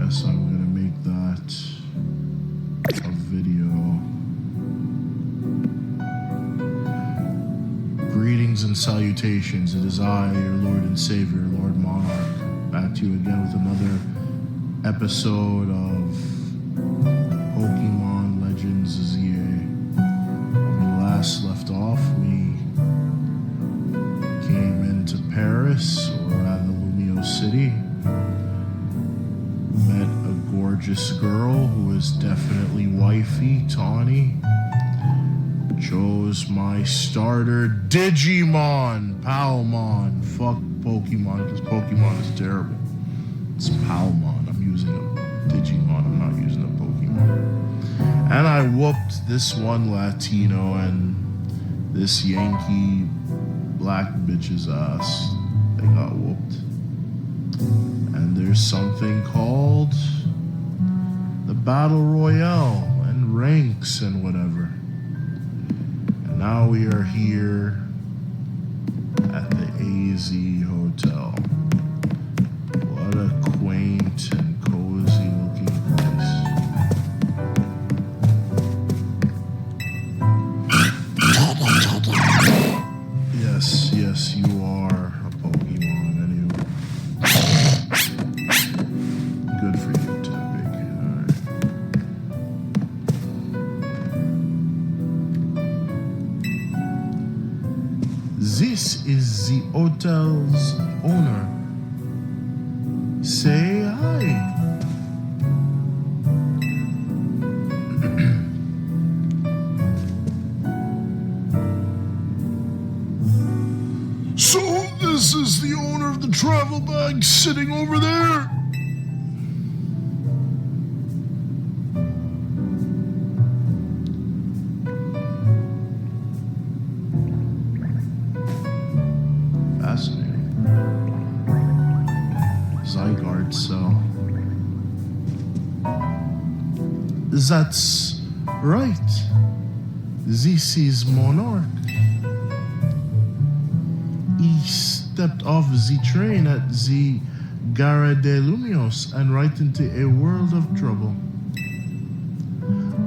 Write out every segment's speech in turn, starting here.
guess I'm gonna make that a video. Greetings and salutations. It is I, your Lord and Savior, Lord Monarch, back to you again with another episode of Pokémon Legends ZA. When we last left off, we came into Paris, or rather Lumio City. Met a gorgeous girl who is definitely wifey, Tawny. Chose my starter Digimon, Palmon. Fuck Pokemon, because Pokemon is terrible. It's Palmon. I'm using a Digimon, I'm not using a Pokemon. And I whooped this one Latino and this Yankee black bitch's ass. They got whooped. And there's something called the Battle Royale and ranks and whatever. And now we are here at the AZ Hotel. What a quaint and cozy looking place. Yes, you are a Pokemon anyway. Good for you, Tepig. Alright. This is the hotel's owner. Say hi. So this is the owner of the travel bag sitting over there? Fascinating. Zygarde cell. That's right. This is Monarch. He stepped off the train at the Gare de Lumios and right into a world of trouble.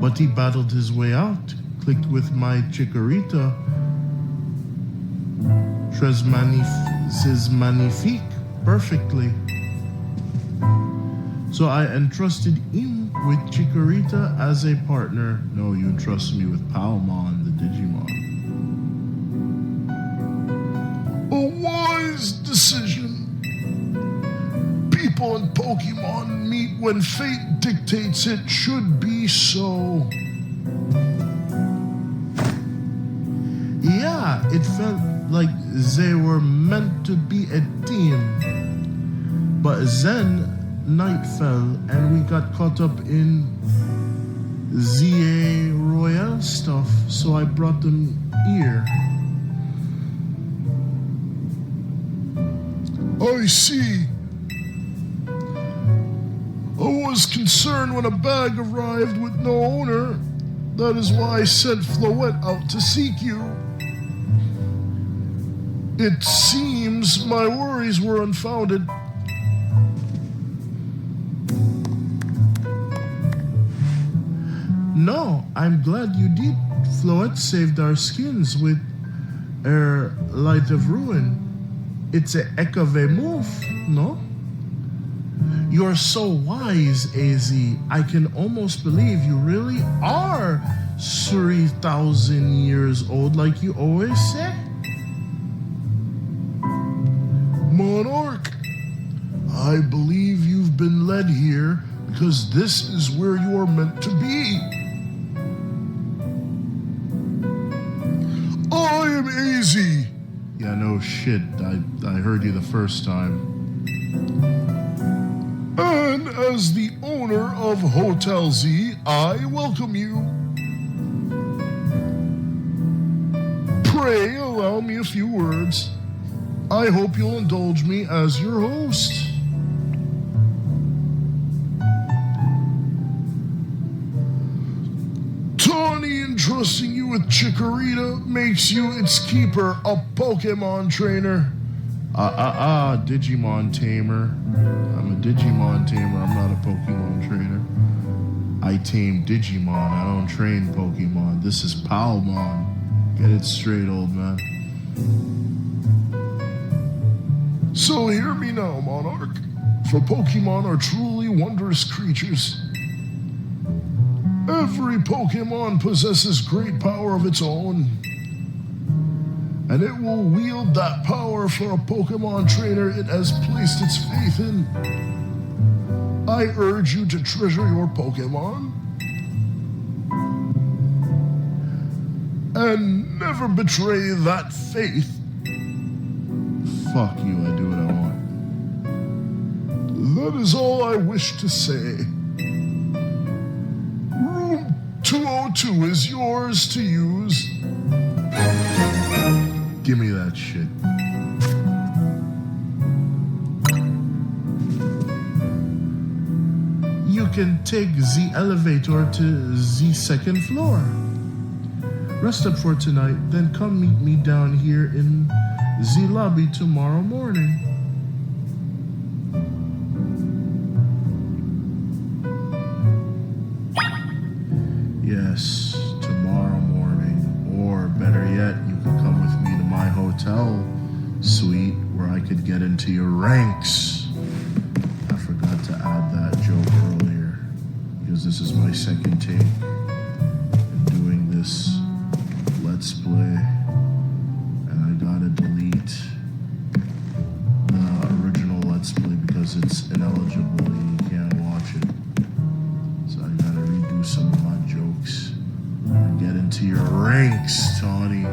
But he battled his way out, clicked with my Chikorita, Tres Magnifique perfectly. So I entrusted him with Chikorita as a partner. No, you entrusted me with Palmon, the Digimon. A wise decision. People and Pokemon meet when fate dictates it should be so. Yeah, it felt like they were meant to be a team. But then night fell and we got caught up in ZA Royale stuff, so I brought them here. I see. I was concerned when a bag arrived with no owner. That is why I sent Floette out to seek you. It seems my worries were unfounded. No, I'm glad you did. Floette saved our skins with her Light of Ruin. It's a heck of a move, no? You're so wise, AZ. I can almost believe you really are 3,000 years old like you always say. Monarch, I believe you've been led here because this is where you are meant to be. I am AZ. Yeah, no shit. I heard you the first time. And as the owner of Hotel Z, I welcome you. Pray allow me a few words. I hope you'll indulge me as your host. Tawny entrusting you with Chikorita makes you its keeper, a Pokemon trainer. Digimon tamer. I'm a Digimon tamer. I'm not a Pokemon trainer. I tame Digimon. I don't train Pokemon. This is Palmon. Get it straight, old man. So hear me now, Monarch. For Pokemon are truly wondrous creatures. Every Pokemon possesses great power of its own. And it will wield that power for a Pokemon trainer it has placed its faith in. I urge you to treasure your Pokemon and never betray that faith. Fuck you, I do what I want. That is all I wish to say. Room 202 is yours to use. Give me that shit. You can take the elevator to the second floor. Rest up for tonight, then come meet me down here in the lobby tomorrow morning. Yes, tomorrow morning. Or better yet, you can come with me to my hotel suite where I could get into your ranks. I forgot to add that joke earlier because this is my second take in doing this Let's Play, and I gotta delete the original Let's Play because it's ineligible and you can't watch it. So I gotta redo some of my jokes and get into your ranks, Tawny. I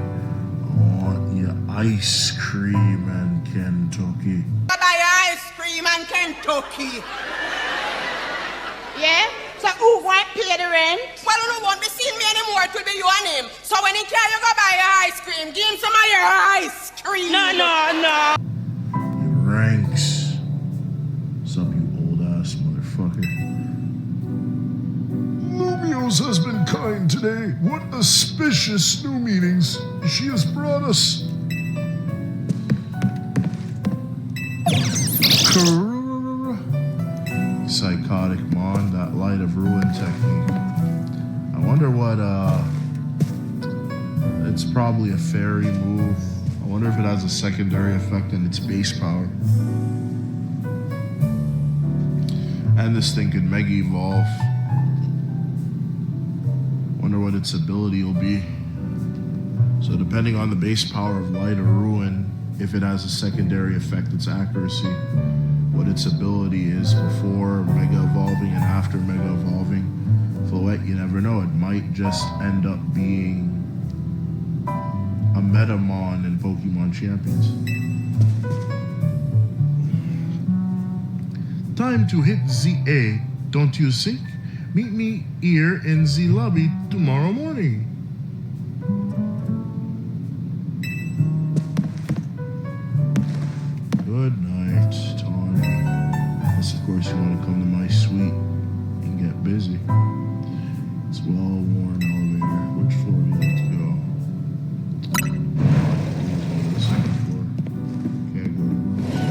want your ice cream and Kentucky. Buy ice cream and Kentucky. Yeah? So who want pay the rent? Well, you don't want to see me anymore. It will be you and him. So when he can, you go buy your ice cream. Give him some of your ice cream. No. Your ranks. What's up, you old ass motherfucker? Lumios has been kind today. What auspicious new meetings she has brought us. Psychotic Mon, that Light of Ruin technique. I wonder what, it's probably a fairy move. I wonder if it has a secondary effect in its base power. And this thing can Mega Evolve. Wonder what its ability will be. So depending on the base power of Light or Ruin, if it has a secondary effect, its accuracy, what its ability is before Mega Evolving and after Mega Evolving. Floette, you never know. It might just end up being a Metamon in Pokemon Champions. Time to hit the A, don't you think? Meet me here in the lobby tomorrow morning. Good night, Tawny. Unless, of course, you want to come to my suite and get busy. It's well-worn elevator. Which floor do you like to go? The second floor. Can't go to rooms.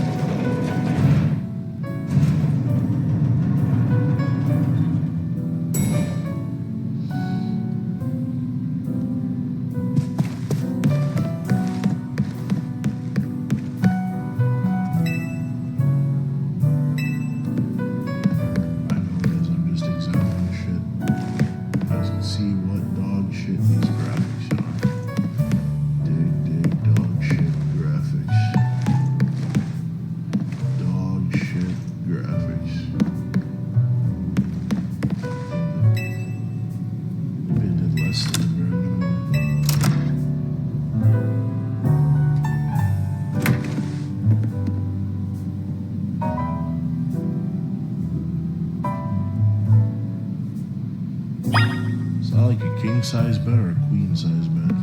Size bed or a queen size bed?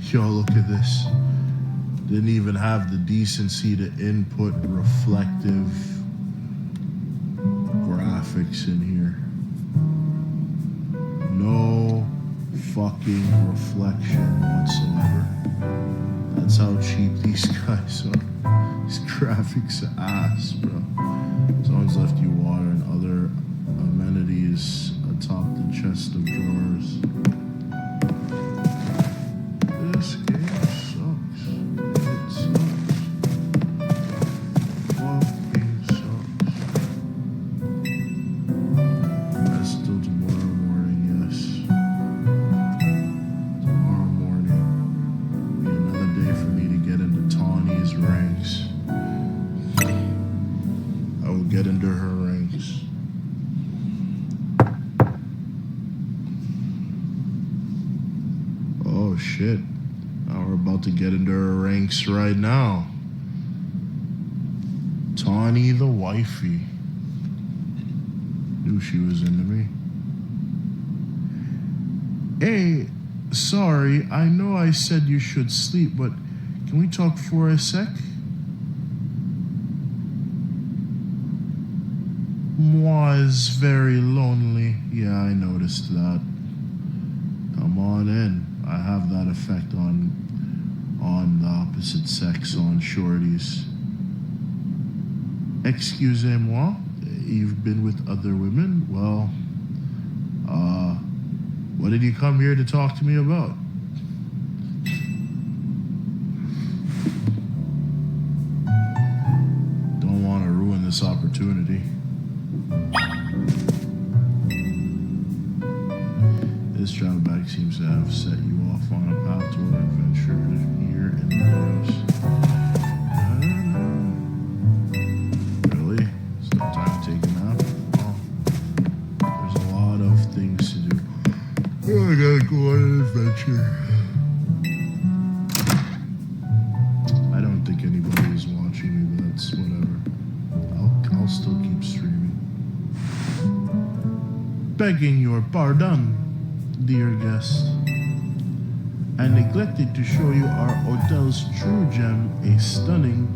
Yo, look at this. Didn't even have the decency to input reflective graphics in here. No fucking reflection whatsoever. That's how cheap these guys are. These graphics are ass, bro. Someone's left you water and other amenities atop the chest of drawers. This game sucks. It sucks. Fucking sucks. That's still tomorrow morning, yes. Tomorrow morning will be another day for me to get into Tawny's ranks. I will get into her ranks. Oh shit. Now we're about to get into her ranks right now. Tawny the wifey. Knew she was into me. Hey, sorry, I know I said you should sleep, but can we talk for a sec? Moi is very lonely. Yeah, I noticed that. Come on in. I have that effect on the opposite sex on shorties. Excusez-moi, you've been with other women? Well, what did you come here to talk to me about? Don't want to ruin this opportunity. This travel bag seems to have set you off on a path toward adventure here in the hills. Really? Is that time to take a nap? Oh, there's a lot of things to do. I gotta go on an adventure. I don't think anybody is watching me, but that's whatever. I'll still keep streaming. Begging your pardon, dear guest. I neglected to show you our hotel's true gem, a stunning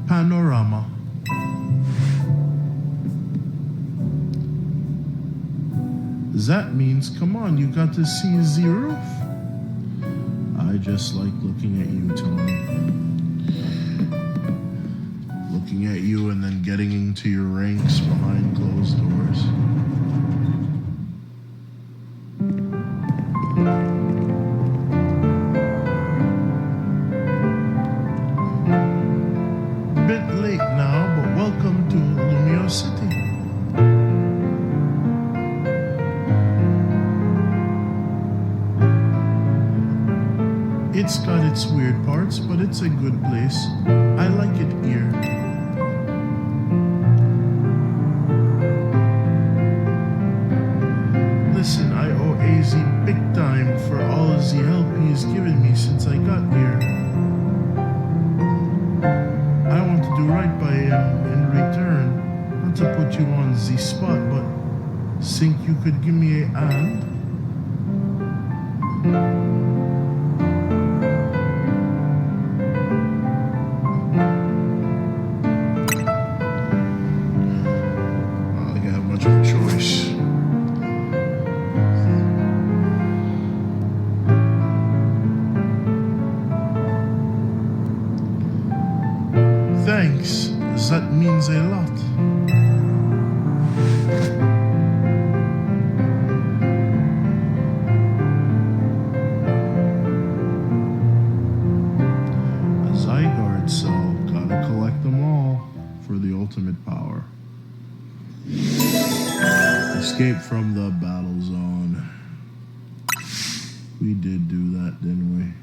panorama. That means, come on, you got to see the roof. I just like looking at you, Tony. Looking at you and then getting into your ranks behind closed doors. Bit late now, but welcome to Lumio City. It's got its weird parts, but it's a good place. I like it here. Listen, I owe AZ big time for all of the help he has given me since I got here. I want to do right by him in return. Not to put you on the spot, but think you could give me a hand? I don't think I have much of a choice. Thanks, that means a lot. A Zygarde cell, gotta collect them all for the ultimate power. Escape from the battle zone. We did do that, didn't we?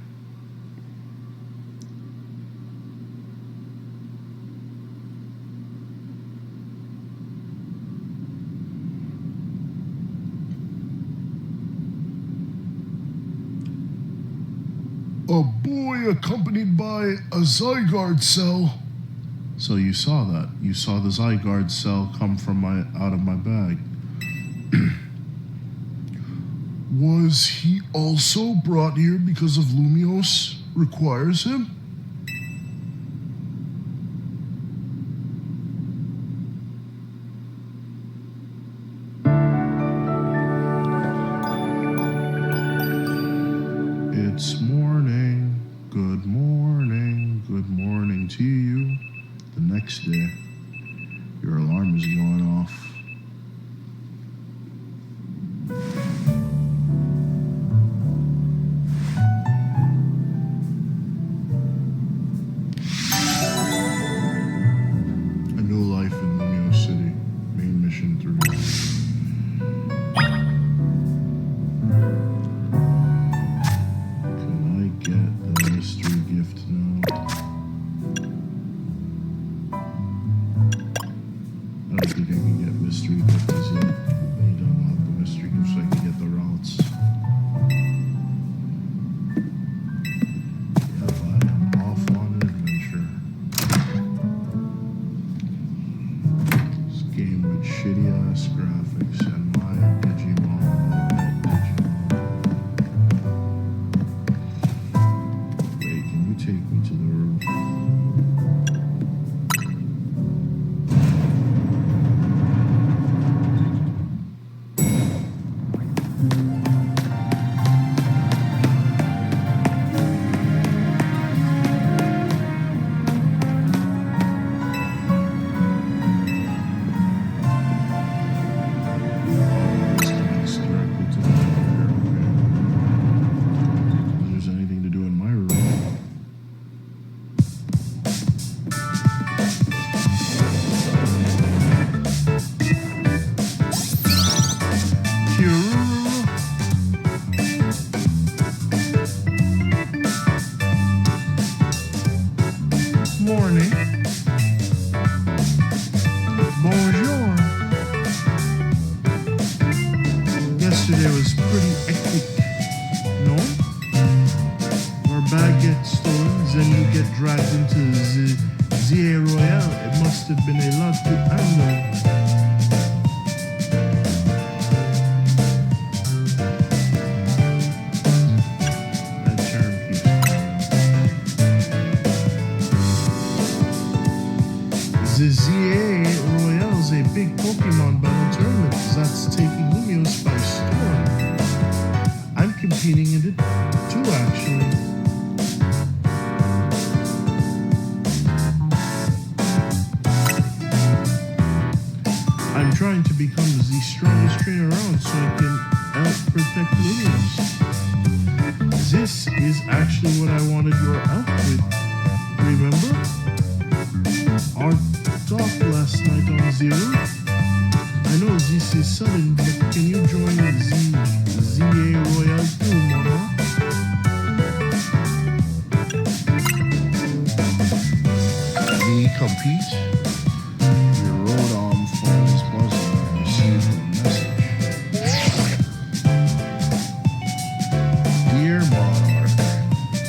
A boy accompanied by a Zygarde cell. So you saw that. You saw the Zygarde cell come from out of my bag. Was he also brought here because of Lumios requires him? It's morning. Good morning. Your alarm is going off. A new life in Lumio City. Main mission 3. Can I get the mystery gift now? I don't think I can get mystery gift as yet. I need to unlock the mystery gift so I can get the routes. Yep, I am off on an adventure. This game with shitty ass graphics and my Digimon, my pet Digimon. Wait, can you take me to the roof? Morning. Bonjour. Yesterday was pretty hectic, no? Our bag gets stolen, then you get dragged into the Royale. It must have been a lot to handle. That charm keeps The ZA Royale is a big Pokemon battle tournament that's taking Lumios by storm. I'm competing in it too, actually. I'm trying to become the strongest trainer around so I can help protect Lumios. This is actually what I wanted your help with. Remember? Our talk last night on Zero. I know this is sudden, but can you join the ZA Royale too, Mama? Me compete? Your road arm phone is buzzing and received a message. Dear Monarch,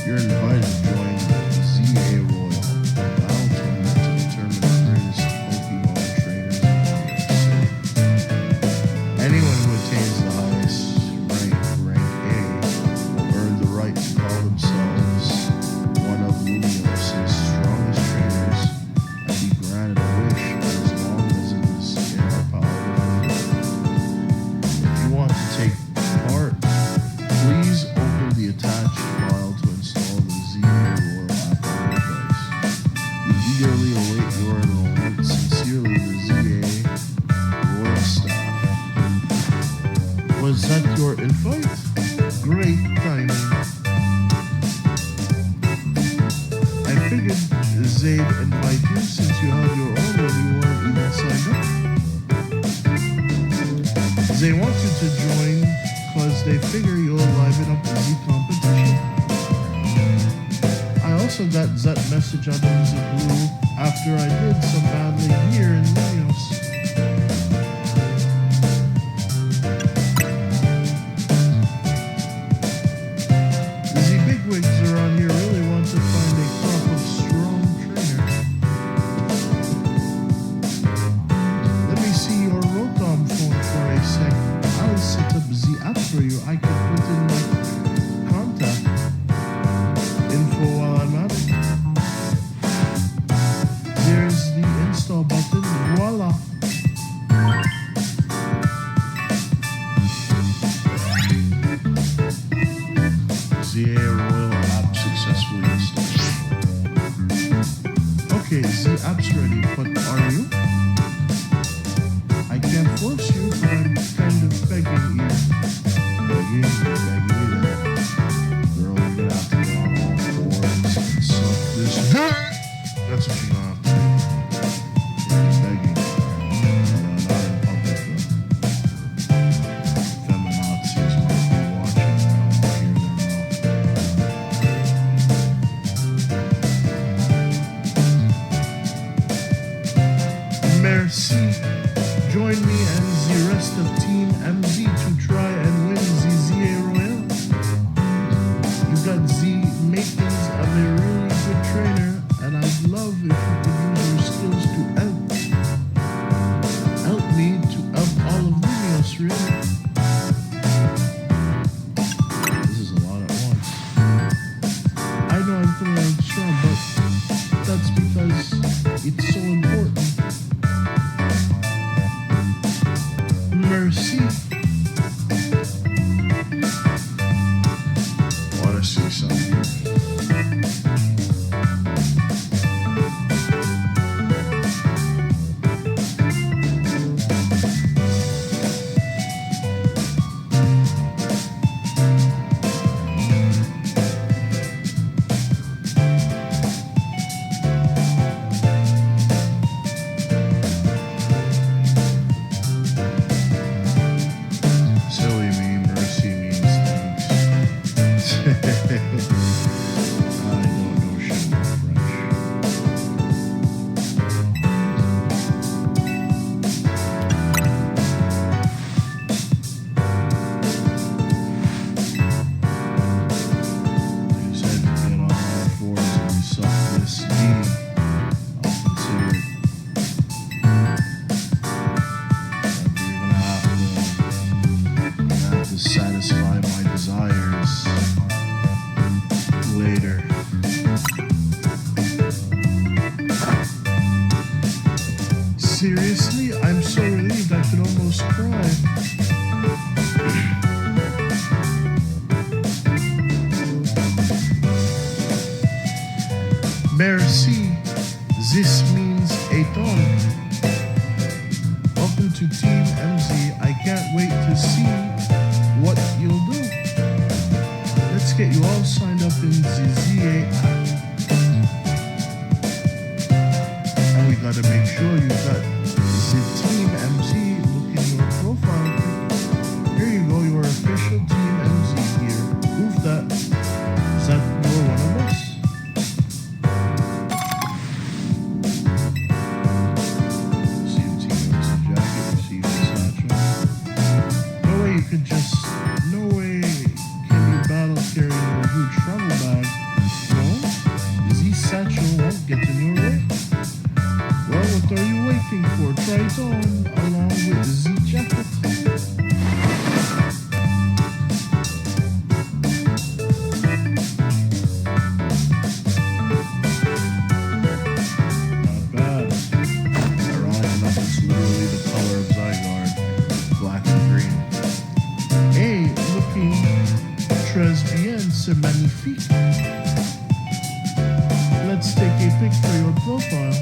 you're invited to join the ZA Royale battle tournament to determine the greatest Pokemon trainers in Lumio City. Anyone who attains the highest rank A, will earn the right to call themselves one of Lumios' strongest trainers and be granted a wish as long as it is in our power to fulfill. If you want to take part, please open the attached file to install the ZA Royal app on your device. We eagerly await your enrollment. Sincerely, the ZA Royal staff. Was that your invite? Great timing. I figured they'd invite you since you had your own when you weren't even signed up. They want you to join because they figure you'll liven up the Z competition. I also got that message out of the blue after I did some badly here in Lumios. The bigwigs around here really want to find a crop of strong trainers. Let me see your Rotom phone for a sec. I'll set up the app for you. I can put in my contact info while I'm at it. There's the install button. Voila! Merci. Join me and the rest of Team MZ to try and win the ZA Royale. You got the makings of a really good trainer, and I'd love if you could use your skills to help me to help all of Lumios, really. This is a lot at once. I know I'm feeling like strong, but that's because it's so important. Merci. Wanna see something? Satisfy my desires later. Seriously, I'm so relieved I could almost cry. Merci. This means a ton. Welcome to Team MZ. I can't wait to see what you'll do. Let's get you all signed up in the ZA app. And we gotta make sure you got the Team MZ look in your profile. Here you go, your official Team MZ here. Proof that you're one of us. See the Team MZ jacket, see the satchel. No way you could just no way can you battle carry your huge travel bag. No? Z satchel won't get in your way. Well, what are you waiting for? Try it on along with Z jacket. Not bad. Ironic enough, it's literally the color of Zygarde. Black and green. Hey, looking très bien, c'est magnifique. Let's take a pic for your profile.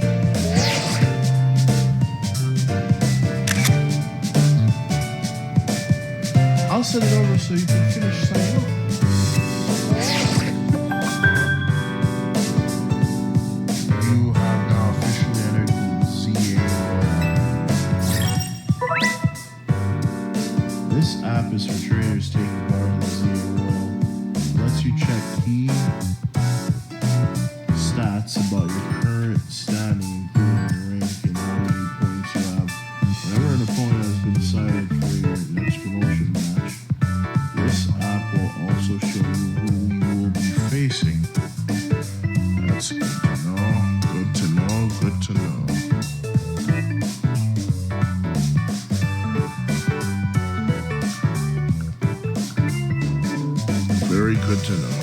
I'll send it over so you can finish signing up. You have now officially entered the ZA Royale. This app is for traders taking part in the ZA Royale. It lets you check key stats about your current standing, including your rank and how many points you have. Whenever an opponent has been decided for your next promotion match, this app will also show you who you will be facing. That's good to know, good to know, good to know. Very good to know.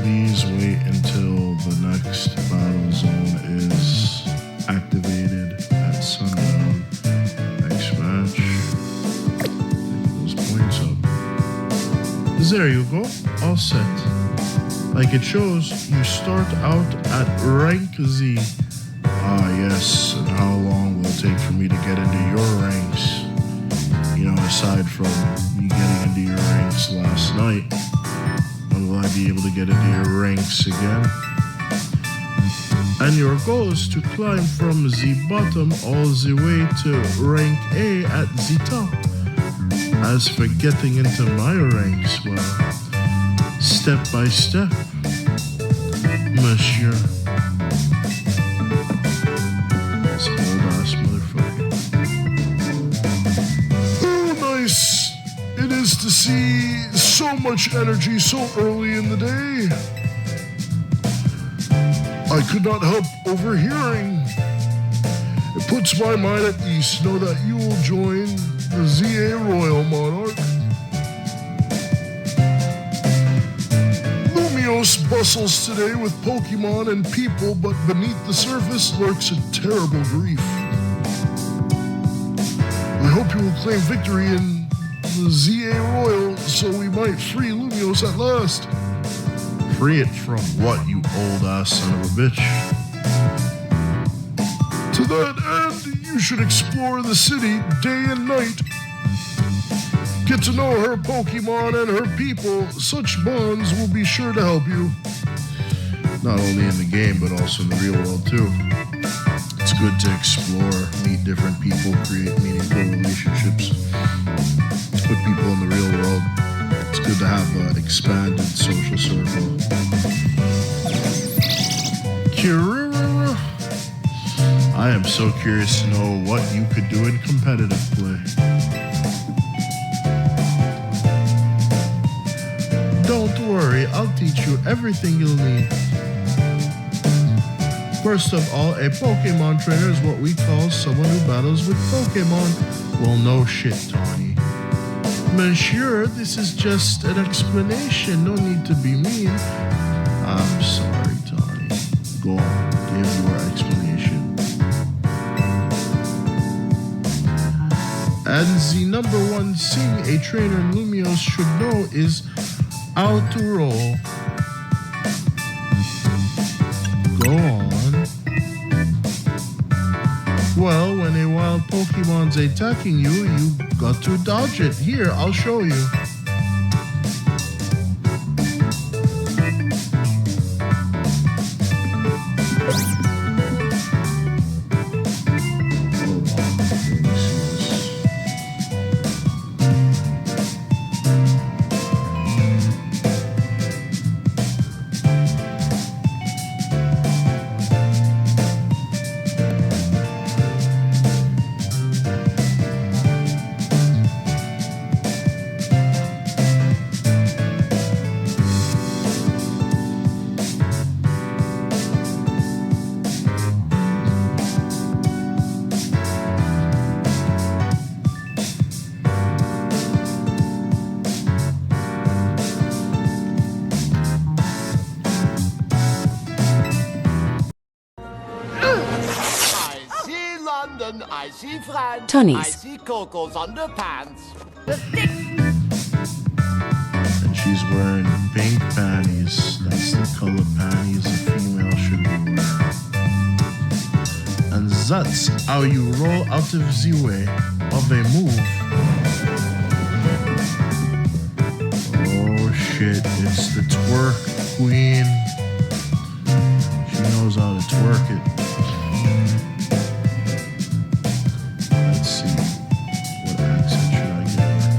Please wait until the next battle zone is activated at sundown. Next match. Take those points up. There you go. All set. Like it shows, you start out at rank Z. Ah, yes. And how long will it take for me to get into your ranks? You know, aside from me getting into your ranks last night, when will I be able to get into your ranks again? And your goal is to climb from the bottom all the way to rank A at the top. As for getting into my ranks, well, step by step, monsieur. This old-ass motherfucker. Oh, nice it is to see so much energy so early in the day. I could not help overhearing. It puts my mind at ease to know that you will join the ZA Royal Monarch. Lumios bustles today with Pokemon and people, but beneath the surface lurks a terrible grief. I hope you will claim victory in the ZA Royal so we might free Lumios at last. Free it from what, you old-ass son of a bitch? To that end, you should explore the city day and night. Get to know her Pokemon and her people. Such bonds will be sure to help you. Not only in the game, but also in the real world, too. It's good to explore, meet different people, create meaningful relationships with people in the real world. It's good to have an expanded social circle. Kirira, I am so curious to know what you could do in competitive play. Don't worry, I'll teach you everything you'll need. First of all, a Pokemon trainer is what we call someone who battles with Pokemon. Well, no shit, Tawny. Monsieur, this is just an explanation. No need to be mean. I'm sorry, Tawny. Go on, give your explanation. And the number one thing a trainer in Lumios should know is how to roll. Go on. Well, when a wild Pokemon's attacking you, you got to dodge it. Here, I'll show you. I see France. Tonnies. I see Coco's underpants. And she's wearing pink panties. That's the color panties a female should be wearing. And that's how you roll out of the way of a move. Oh shit, it's the twerk queen. She knows how to twerk it. Let's see. What accent should I give her?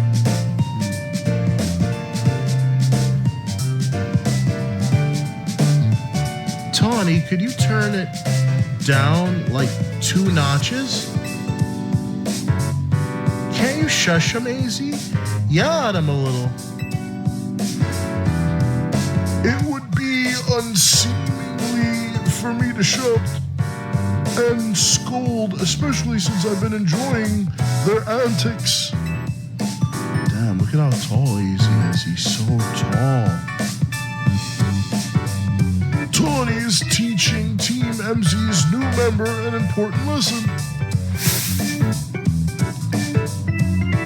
Tawny, could you turn it down like 2 notches? Can't you shush him, AZ? Yell at him a little. It would be unseemly for me to shout and scold, especially since I've been enjoying their antics. Damn, look at how tall AZ is. He's so tall. Tawny is teaching Team MZ's new member an important lesson.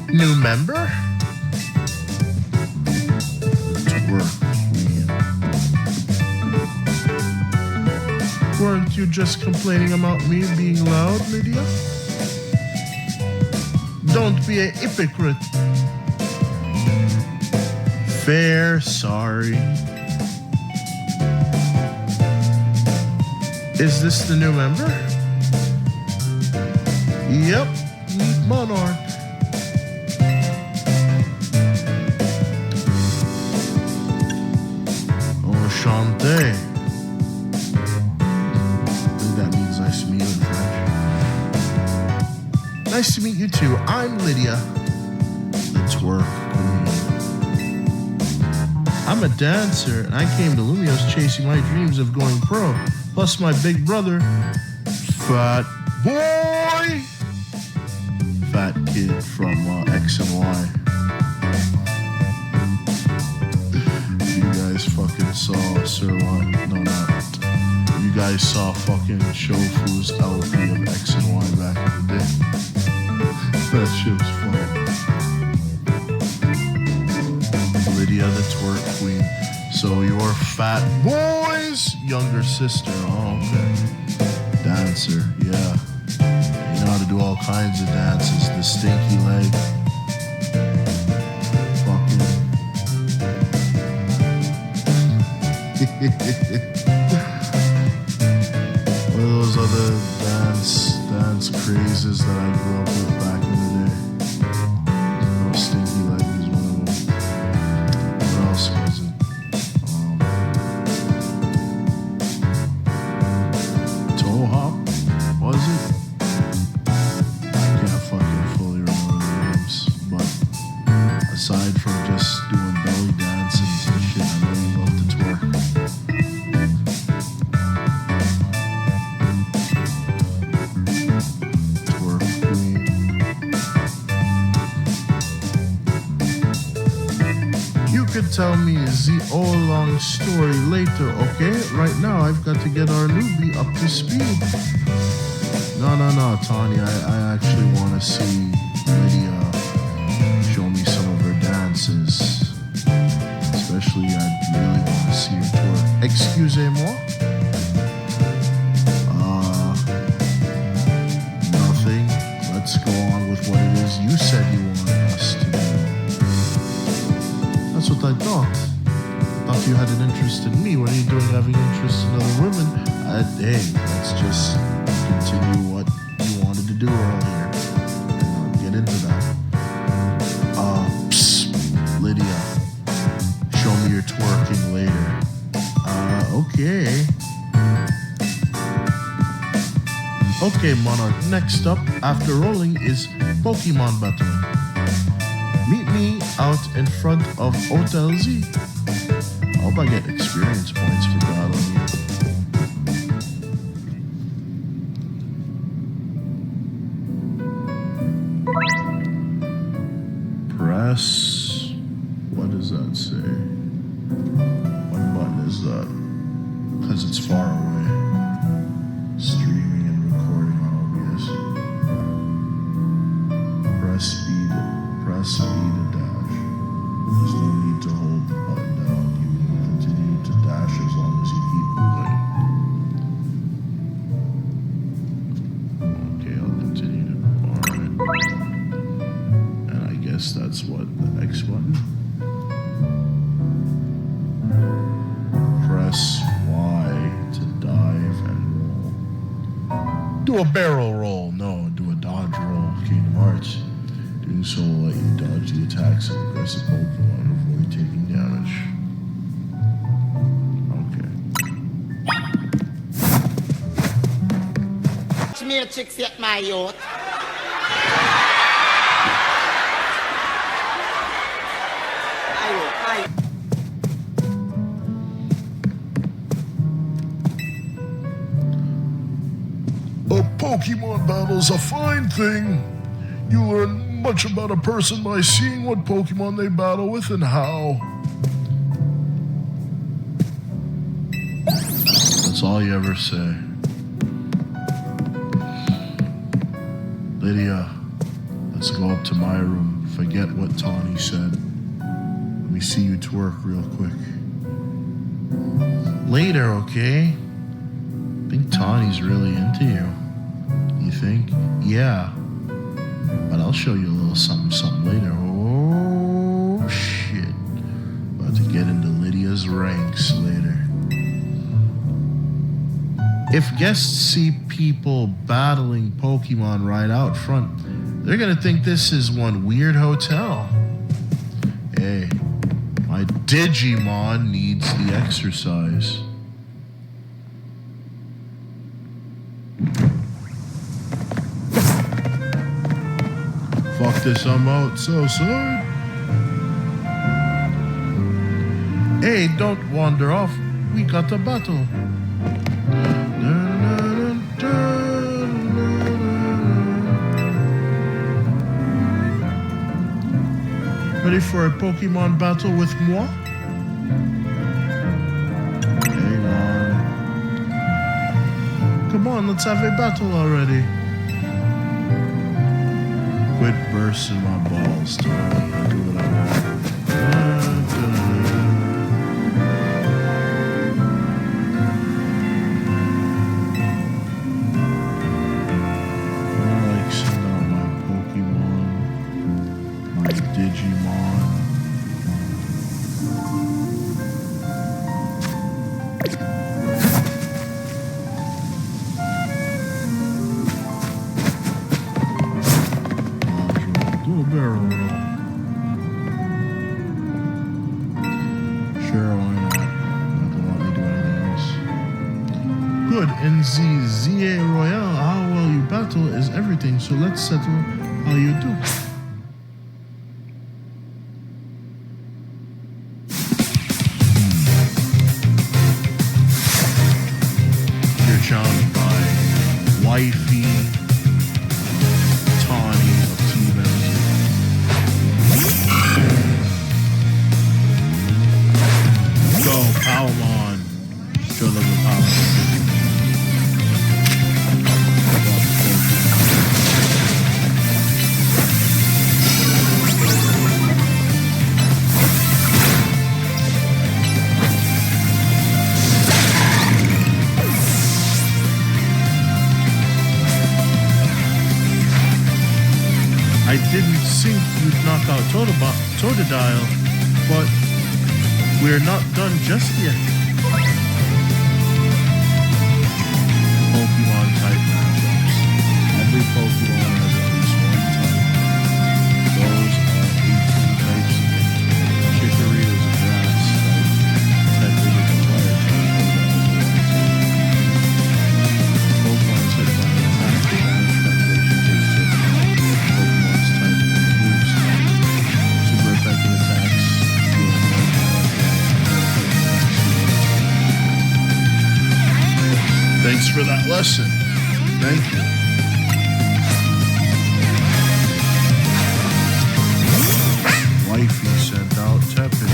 New member? Twerk queen. Weren't you just complaining about me being loud, Lydia? Don't be a hypocrite. Fair, sorry. Is this the new member? Yep, meet Monarch. you to I'm Lydia, the twerk queen. I'm a dancer, and I came to Lumios chasing my dreams of going pro. Plus my big brother, Fat Boy, fat kid from X and Y. You guys fucking saw Sirloin. No, not. You guys saw fucking Shofu's LP of X and Y back in the day. That shit was fun. Lydia the twerk queen. So your Fat Boy's younger sister. Oh, okay. Dancer, yeah. You know how to do all kinds of dances. The stinky leg. One of those other dance crazes that I grew up with back in the day. No, stinky leg is one of them. What else was it? Toe hop? Was it? I can't fucking fully remember the names, but aside from just doing belly dances and shit, I know you love to twerk. Twerk queen. You could tell me the whole long story later, okay? Right now I've got to get our newbie up to speed. No, Tanya, I actually want to see Lydia show me some of her dances. Especially, I'd really want to see her twerk. Excusez-moi? Nothing. Let's go on with what it is you said you wanted us to do. That's what I thought. I thought you had an interest in me. What are you doing having interest in other women? Hey, let's just continue what you wanted to do earlier. And get into that. Lydia. Show me your twerking later. Okay. Okay, Monarch. Next up, after rolling, is Pokemon battling. Meet me out in front of Hotel Z. I hope I get experience points for battling you. Press. What does that say? What button is that? Because it's far away. Streaming and recording on OBS. Press speed to dash. There's no need to hold the button down. You can continue to dash as long as you keep moving. Okay, I'll continue to. Alright. And I guess that's what the X button. Press Y to dive and roll. Do a barrel roll. No, do a dodge roll. Kingdom Hearts. Doing so will let you dodge the attacks of aggressive Pokemon and avoid taking damage. Okay. Me chicks yet, my youth. A Pokemon battle's a fine thing. You learn much about a person by seeing what Pokemon they battle with and how. That's all you ever say. Lydia, let's go up to my room. Forget what Tawny said. Let me see you twerk real quick. Later, okay? I think Tawny's really into you. You think? Yeah. But I'll show you a little something later. Oh, shit. About to get into Lydia's ranks later. If guests see people battling Pokemon right out front, they're gonna think this is one weird hotel. Hey, my Digimon needs the exercise. this, I'm out so soon. Hey, don't wander off. We got a battle. Ready for a Pokemon battle with moi? Hang on. Come on, let's have a battle already. Quit bursting my balls, Tony. I do what I want. Digimon. Do a barrel roll. Sure, why not? Not gonna let me do anything else. Good. In the ZA Royale, how well you battle is everything, so let's settle how you do. Challenged by Wifey Tawny of Team Energy. Go, Palmon. Show them the power. I didn't think you'd knock out Totodile, but we're not done just yet. Pokemon type matchups. Every Pokemon has at least one type. Those are 18 types. Chicory is a grass type. Tepid is a fire type. Pokemon is hit by an attack damage calculation takes 6. Thanks for that lesson. Thank you. Wifey sent out Tepid.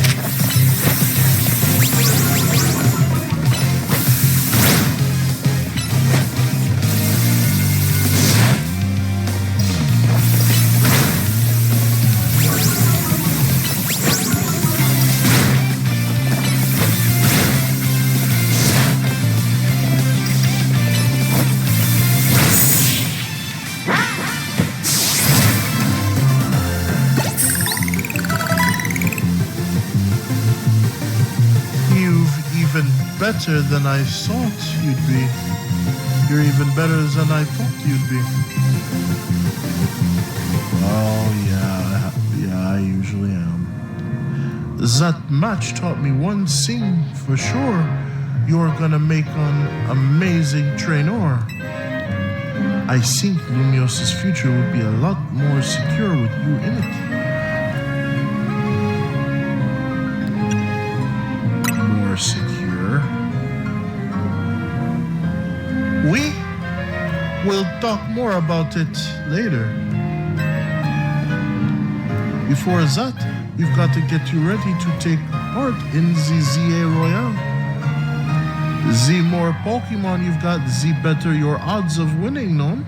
Better than I thought you'd be. You're even better than I thought you'd be. Oh, yeah, I usually am. That match taught me one thing for sure. You're gonna make an amazing trainer. I think Lumios's future would be a lot more secure with you in it. More secure. We will talk more about it later. Before that, we've got to get you ready to take part in the ZA Royale. The more Pokemon you've got, the better your odds of winning, no?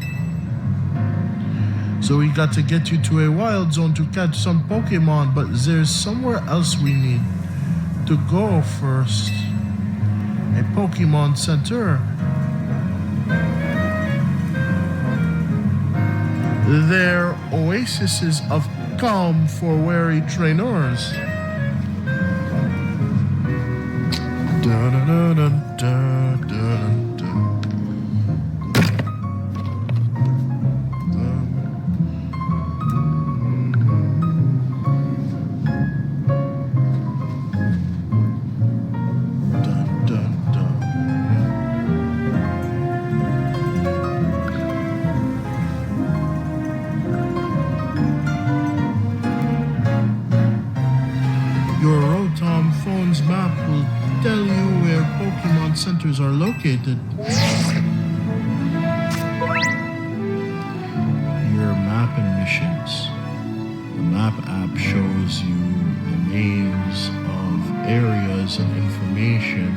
So we got to get you to a wild zone to catch some Pokemon, but there's somewhere else we need to go first. A Pokemon Center. They're oases of calm for weary trainers. tell you where Pokemon centers are located. Your map and missions. The map app shows you the names of areas and information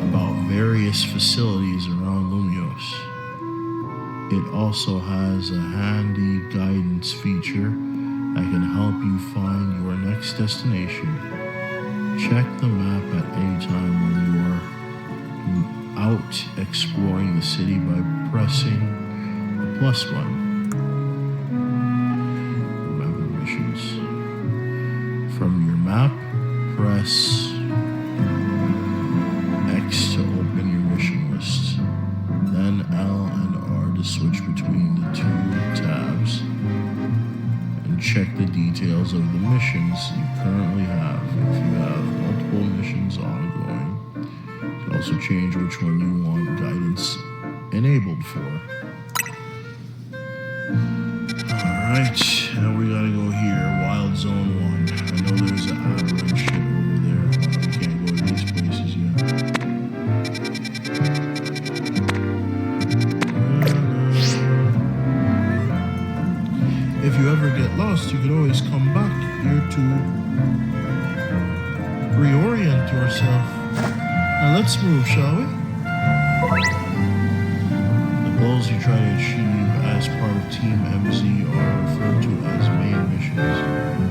about various facilities around Lumios. It also has a handy guidance feature that can help you find your next destination. Check the map at any time when you are out exploring the city by pressing the plus button. Map and missions. From your map, press X to open your mission list. Then L and R to switch between the two tabs. And check the details of the missions you currently have. If you have multiple missions ongoing, you can also change which one you want guidance enabled for. Alright, now we gotta go here, Wild Zone 1. I know there's an aberrant shit over there, but we can't go to these places yet. If you ever get lost, you can always come back here to reorient yourself. Now let's move, shall we? The goals you try to achieve as part of Team MZ are referred to as main missions.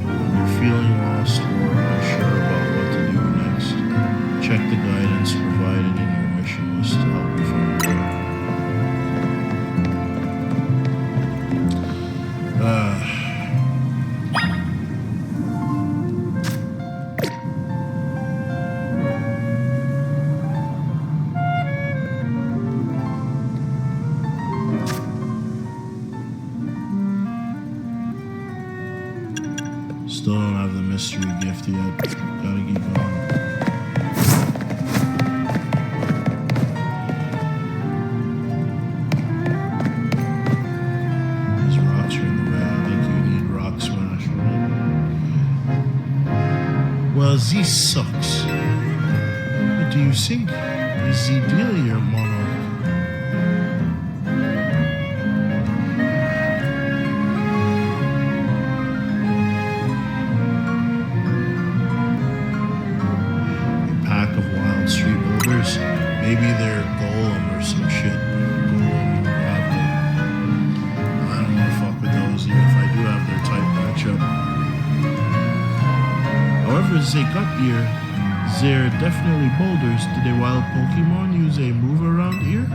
When you're feeling lost or unsure about what to do next, check the guidance provided in your mission list to help you find it. Still don't have the mystery gift yet. Gotta keep going. These rocks are in the way. I think you need rock smash, right? Well, this sucks. What do you think is the deal here, Monarch? Maybe they're Golem or some shit. Golem, Mable. I don't want to fuck with those, even if I do have their type matchup. However, they got here. They're definitely boulders. Do the wild Pokemon use a move around here?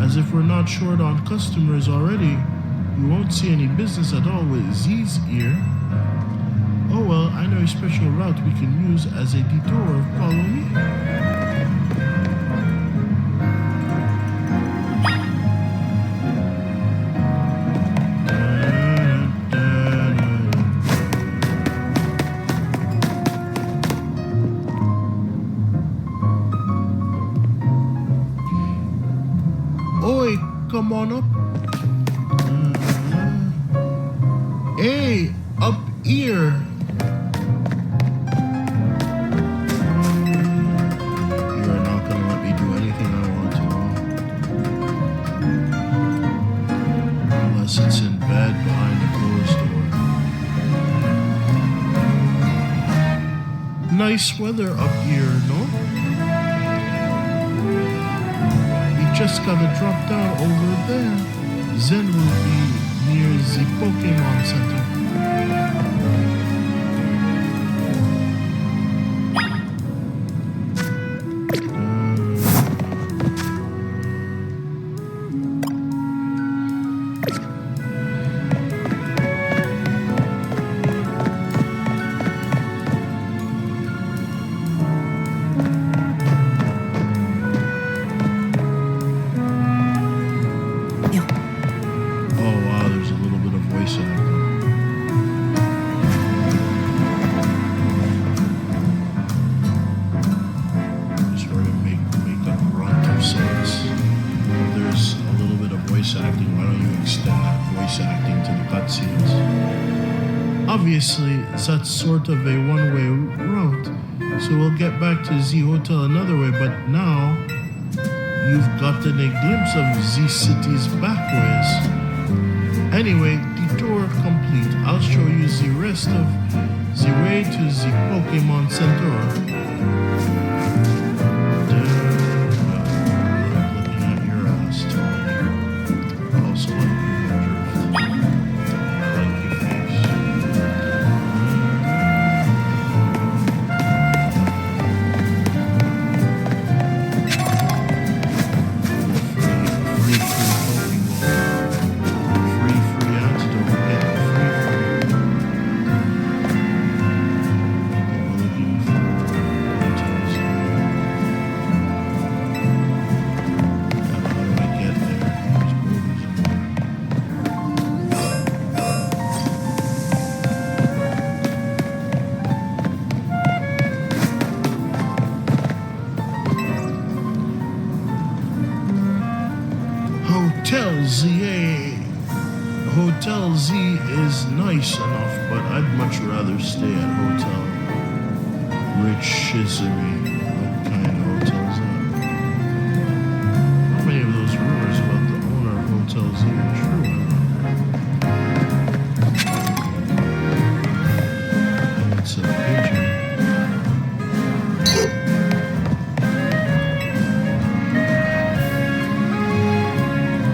As if we're not short on customers already, we won't see any business at all with these here. Oh well, I know a special route we can use as a detour. Follow me. Oi, come on up. Hey, up here. You're not gonna let me do anything I want to. Unless it's in bed behind a closed door. Nice weather up here, no? Just gotta drop down over there. Then we'll be near the Pokémon Center. Obviously, that's sort of a one-way route, So we'll get back to Z Hotel another way, but now you've gotten a glimpse of Z City's back ways. Anyway, detour complete. I'll show you the rest of the way to the Pokémon Center. Looking at your ass, Tony. Also like your drift. I like your face. Free antidote. Get free. We're looking for hotels. How do I get there? Hotel ZA. Hotel Z is nice enough, but I'd much rather stay at Hotel Rich Shizery. What kind of hotel is that? How many of those rumors about the owner of Hotel Z are true? And it's a pigeon.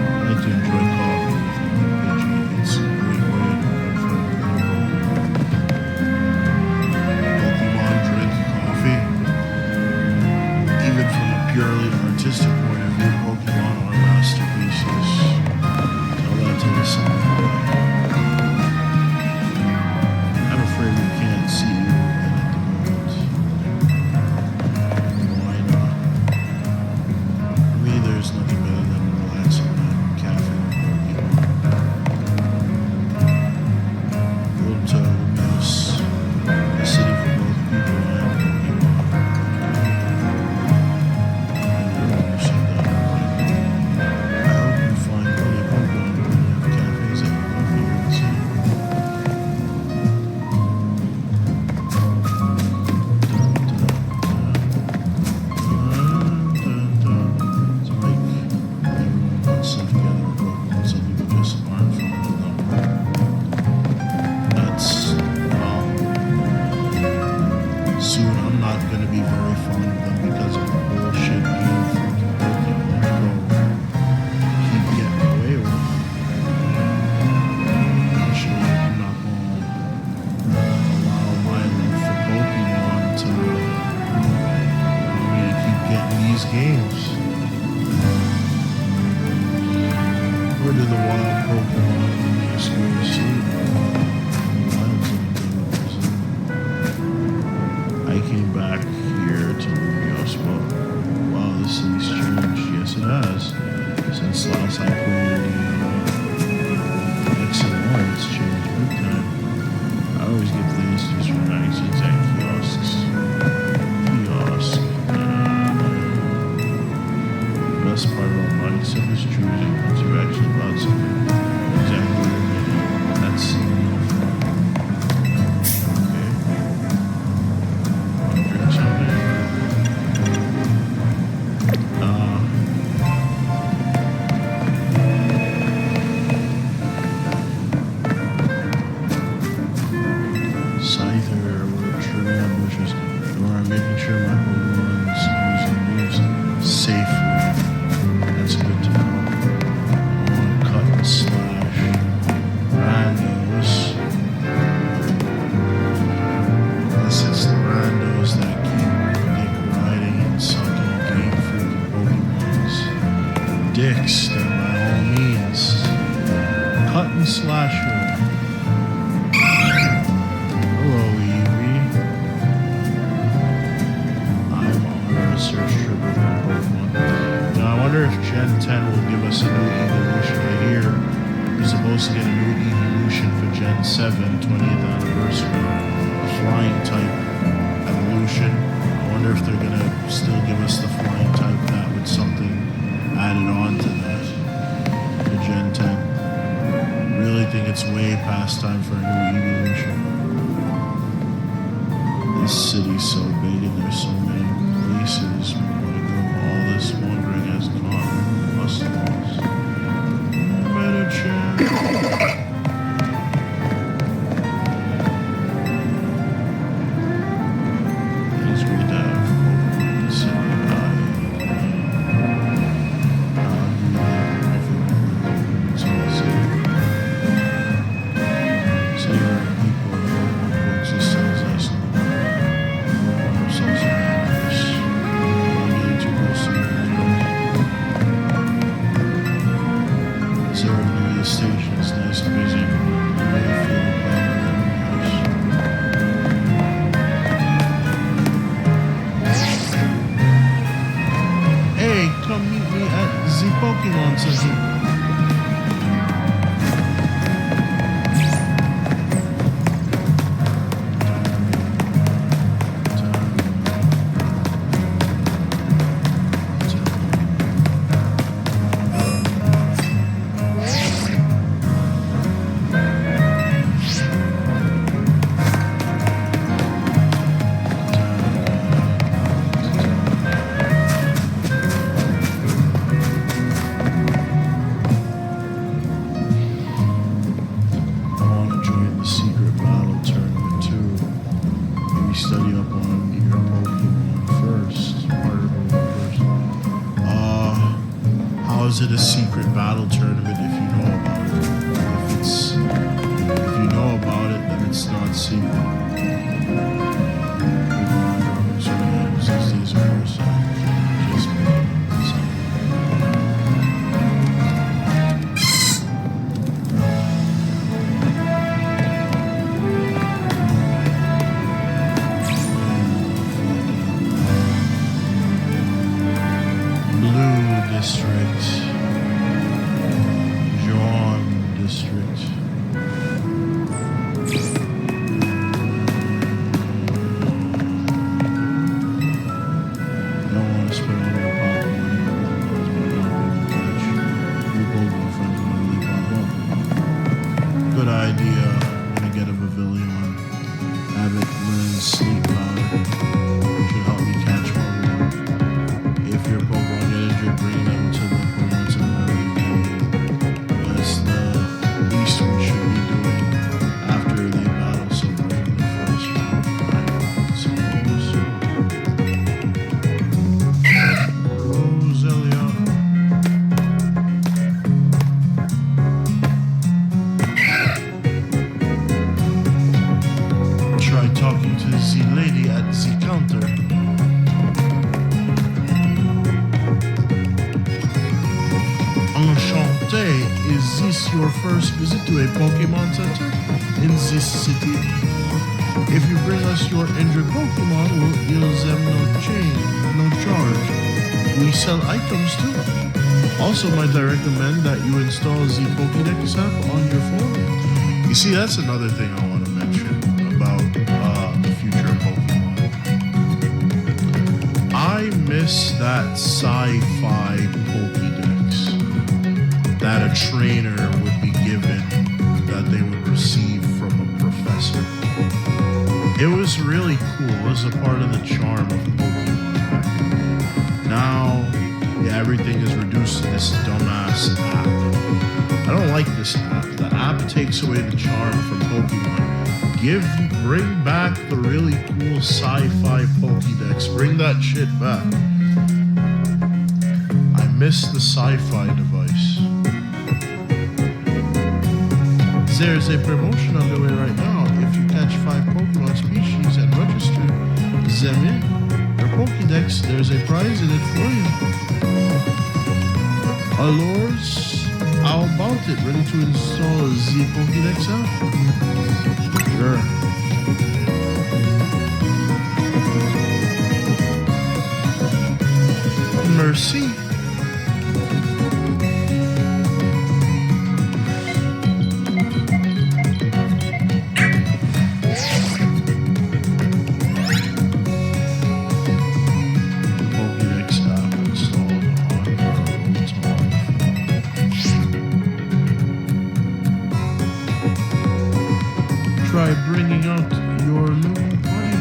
I like to enjoy coffee with my pigeon. It's a great way to confront Pokemon drink coffee. Even from a purely artistic point of view, Pokemon are masterpieces. Tell that to the sun. I'm afraid we can't see you at the moment. Why not? For me, there's nothing better than relaxing at a cafe with Pokemon. Hotel is a city for both people and Pokemon. You said that. I hope you find plenty of Pokemon when you have cafes that you love here in the city. It's like everyone puts stuff together with Pokemon, some people just aren't fond of them. That's, well, soon I'm not going to be very fond of them because of the bullshit game freaking Pokemon Go keep getting away with. Initially, I'm not going to allow my love for Pokemon to allow me to keep getting these games. Where do the wild Pokemon in the school sleep? Wilds in the prison. I came back here to Lumios. Wow, this city's changed. Yes, it has. Since last I played X and Y, it's changed big time. I always get the instance from 90 cents at kiosks. Best part about buying stuff is choosing once you've actually bought something. Exactly what you're getting. That's no fun. Okay. Want to drink something? Scyther, we're trimming our bushes. We're making sure my Pokemon's using moves safely. That's good to know. I want to cut and slash randos. Unless it's the randos that keep dick riding and sucking game freaking Pokemon's dicks, then by all means, cut and slash her. Hello, Eevee. I'm on a research trip with my Pokemon. Now, I wonder if Gen 10 will give us a new evolution. I hear we're supposed to get a new evolution for Gen 7, 20th anniversary. A flying type evolution. I wonder if they're going to still give us the flying type that with something added on to that for Gen 10. Really think it's way past time for a new evolution. This city's so big and there's so many places we want to go. All this wandering has gone us lost. Better chance. It's great to have Pokemon saying hi. So there are people in coexistence as ourselves and others. We're getting too close to the Sarah near the station is nice and busy. You may feel the power of Hey, come meet me at the Pokémon Center. Study up on your Pokemon first. How is it a secret battle tournament if you know about it? If you know about it, then it's not secret. So yeah, 6 days ago, so just me. District, John District. Don't want to spend all your pocket money on Pokemons, but not be able to catch your Pokemon friends whenever they pop up. Good idea. I'm gonna get a Pavilion. Have it learn Sleep Powder. Should help me catch Pokemon. If your Pokemon get injured, bring them to the Pokemon Center. That's the least we should be doing after they battle somewhere in the first round. I suppose. Roselia. Try talking to the lady at the counter. Enchanté, is this your first visit to a Pokemon Center in this city? If you bring us your injured Pokemon, we'll give them no charge. We sell items too. Also, might I recommend that you install the Pokédex app on your phone? You see, that's another thing I want to mention about the future of Pokemon. I miss that sci-fi Pokédex that a trainer would be given, that they would receive from a professor. It was really cool. It was a part of the charm of Pokemon back then. Now, yeah, everything is reduced to this dumbass app. I don't like this app. The app takes away the charm from Pokemon. Bring back the really cool sci-fi Pokédex. Bring that shit back. I miss the sci-fi device. There's a promotion underway right now. If you catch 5 Pokemon species and register them in your Pokédex, there's a prize in it for you. Allures, how about it? Ready to install the Pokédex app? Sure. Merci. Try bringing out your new party.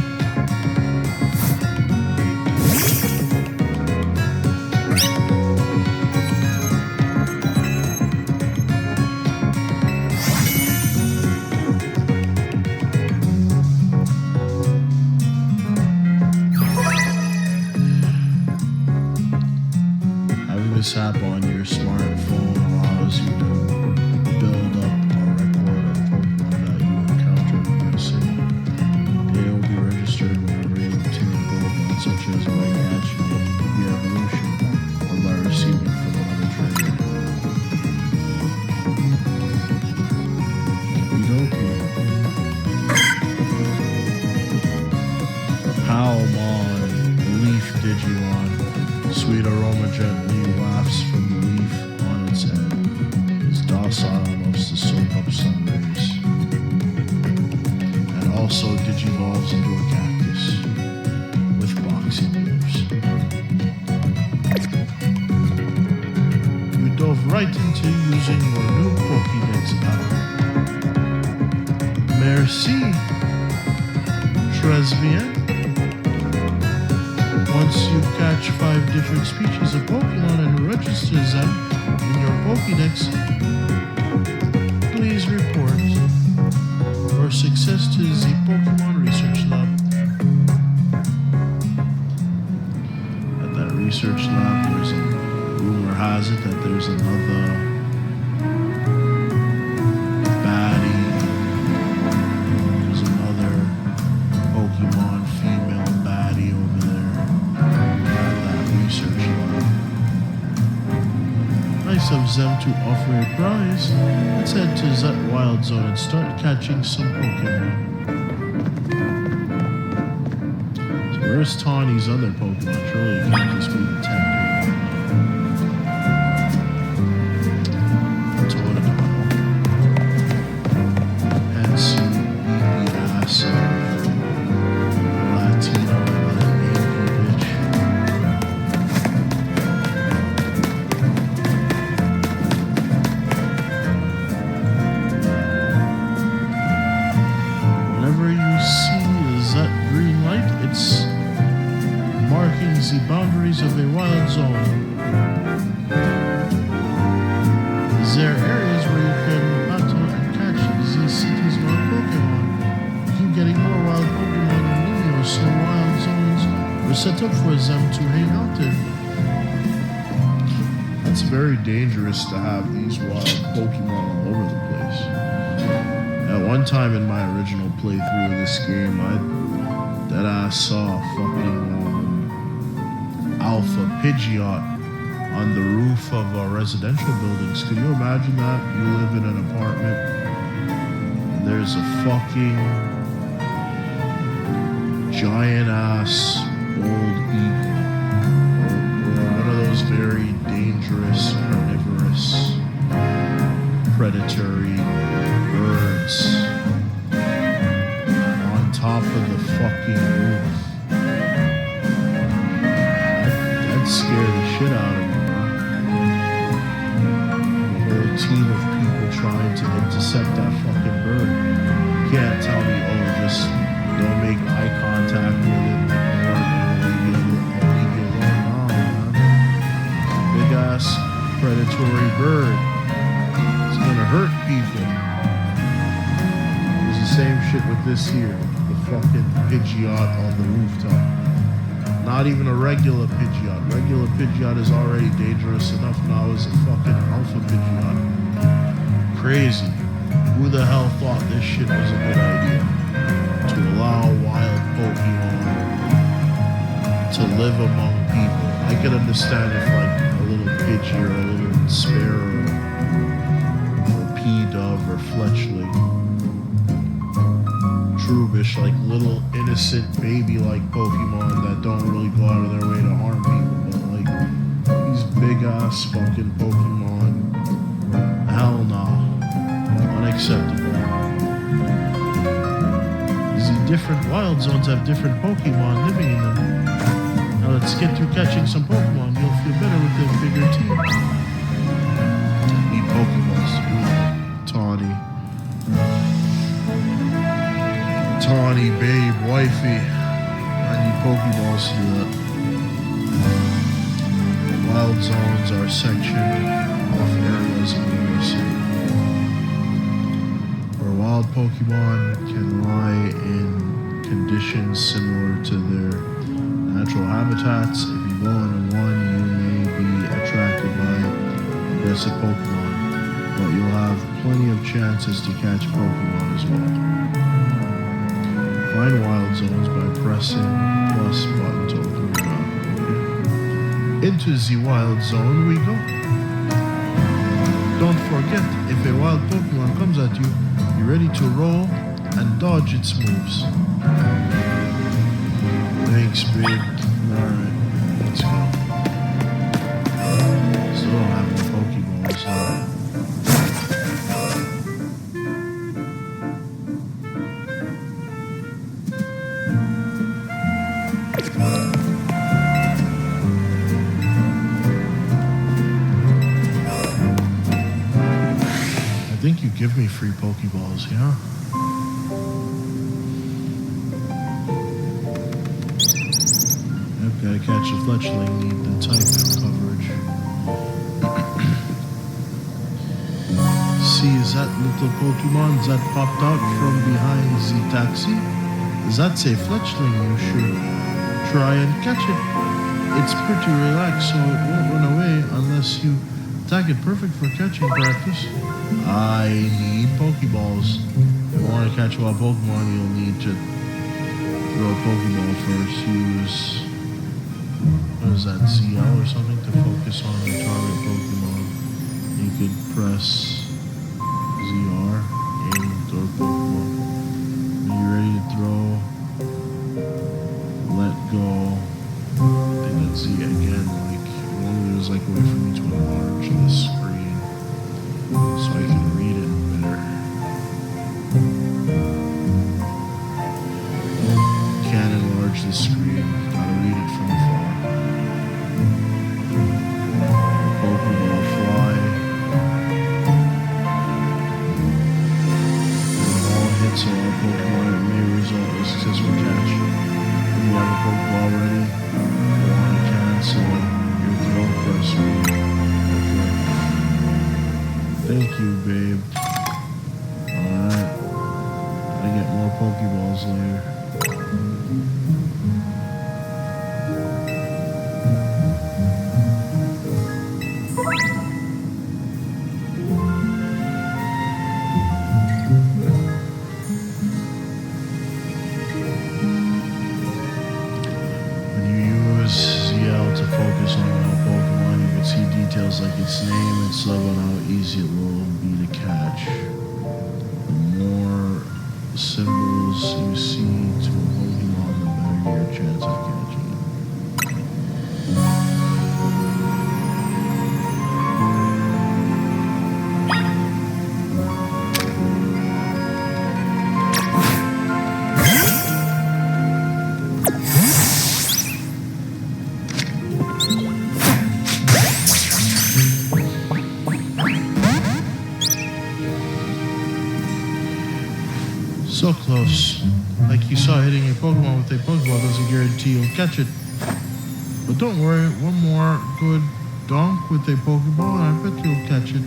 This app on your smartphone allows you to build up a record of Pokemon that you encounter in the city. Data will be registered whenever you obtain a Pokemon, such as by catching it via evolution or by receiving it from another trainer. Okey-dokey. Palmon, Leaf Digimon. Sweet aroma gently wafts from the leaf on its head. It's docile enough to soak up sun rays. And also digivolves into a cactus with boxing gloves. You dove right into using your new Pokédex app. Merci, très bien. Once you catch 5 different species of Pokemon and register them in your Pokédex, please report your success to the Pokemon Research Lab. At that research lab, rumor has it that there's another baddie. There's another Pokemon female baddie over there. Research lab. Nice of them to offer a prize. Let's head to that wild zone and start catching some Pokemon. So where's Tawny's other Pokemon? Surely it can't just be the 10 Pokemon. Hence, the ass of Latino. The boundaries of a wild zone. There are areas where you can battle and catch these cities' wild Pokemon. You keep getting more wild Pokemon in Lumio, so wild zones were set up for them to hang out in. It's very dangerous to have these wild Pokemon all over the place. At one time in my original playthrough of this game, I saw a fucking Alpha Pidgeot on the roof of residential buildings. Can you imagine that? You live in an apartment and there's a fucking giant ass old eagle or one of those very dangerous, carnivorous, predatory birds on top of the fucking roof. Scare the shit out of me. A whole team of people trying to intercept that fucking bird. You can't tell me, oh, just don't make eye contact with it, ignore it, and leave you alone. No, man. Big ass predatory bird. It's gonna hurt people. It's the same shit with this here. The fucking Pidgeot on the rooftop. Not even a regular Pidgeot. Regular Pidgeot is already dangerous enough. Now is a fucking Alpha Pidgeot. Crazy. Who the hell thought this shit was a good idea? To allow wild Pokemon to live among people. I could understand if like a little Pidgey or a little Sparrow or P-Dove or Fletchling. Trubbish, like little innocent baby-like Pokemon that don't really go out of their way to harm people, but like these big-ass fucking Pokemon, hell nah, unacceptable. The different wild zones have different Pokemon living in them. Now let's get through catching some Pokemon. You'll feel better with the bigger team. Need Pokeballs to do that. Tawny, babe, wifey. I need Pokeballs to do that. Wild zones are sectioned off areas in the city where wild Pokemon can lie in conditions similar to their natural habitats. If you go into one, you may be attracted by aggressive Pokemon, but you'll have plenty of chances to catch Pokemon as well. Find wild zones by pressing plus button to open the map. Okay. Into the wild zone we go. Don't forget, if a wild Pokemon comes at you, be ready to roll and dodge its moves. Thanks, babe. Alright, let's go. Still don't have any Pokeballs, I think you give me free Pokeballs, yeah? I've got to catch a fletchling, need the type coverage. See, is that little Pokemon that popped out from behind the taxi? That's a fletchling, you should try and catch it. It's pretty relaxed, so it won't run away unless you attack it. Perfect for catching practice. I need Pokeballs. If you want to catch wild Pokemon, you'll need to throw a Pokeball first. Use, what is that, ZL or something to focus on your target Pokemon. You could press ZR, aim, throw Pokemon. Are you ready to throw? Let go. I think that's Z again, like, normally it was like a way for me to enlarge the screen so I can read it better. Can't enlarge the screen, gotta read it from afar. Pokeball fly. And all hits all Pokemon, it may result in a successful catch. When you have a Pokeball ready, you want to cancel your throw press. Okay. Thank you, babe. Alright. I get more Pokeballs later. When you use ZL to focus on a Pokemon, you can see details like its name and stuff on how easy it will be to catch. The more symbols you see to a Pokemon, the better your chance of catching it. So close. Like you saw, hitting a Pokemon with a Pokeball doesn't guarantee you'll catch it. But don't worry, one more good donk with a Pokeball and I bet you'll catch it.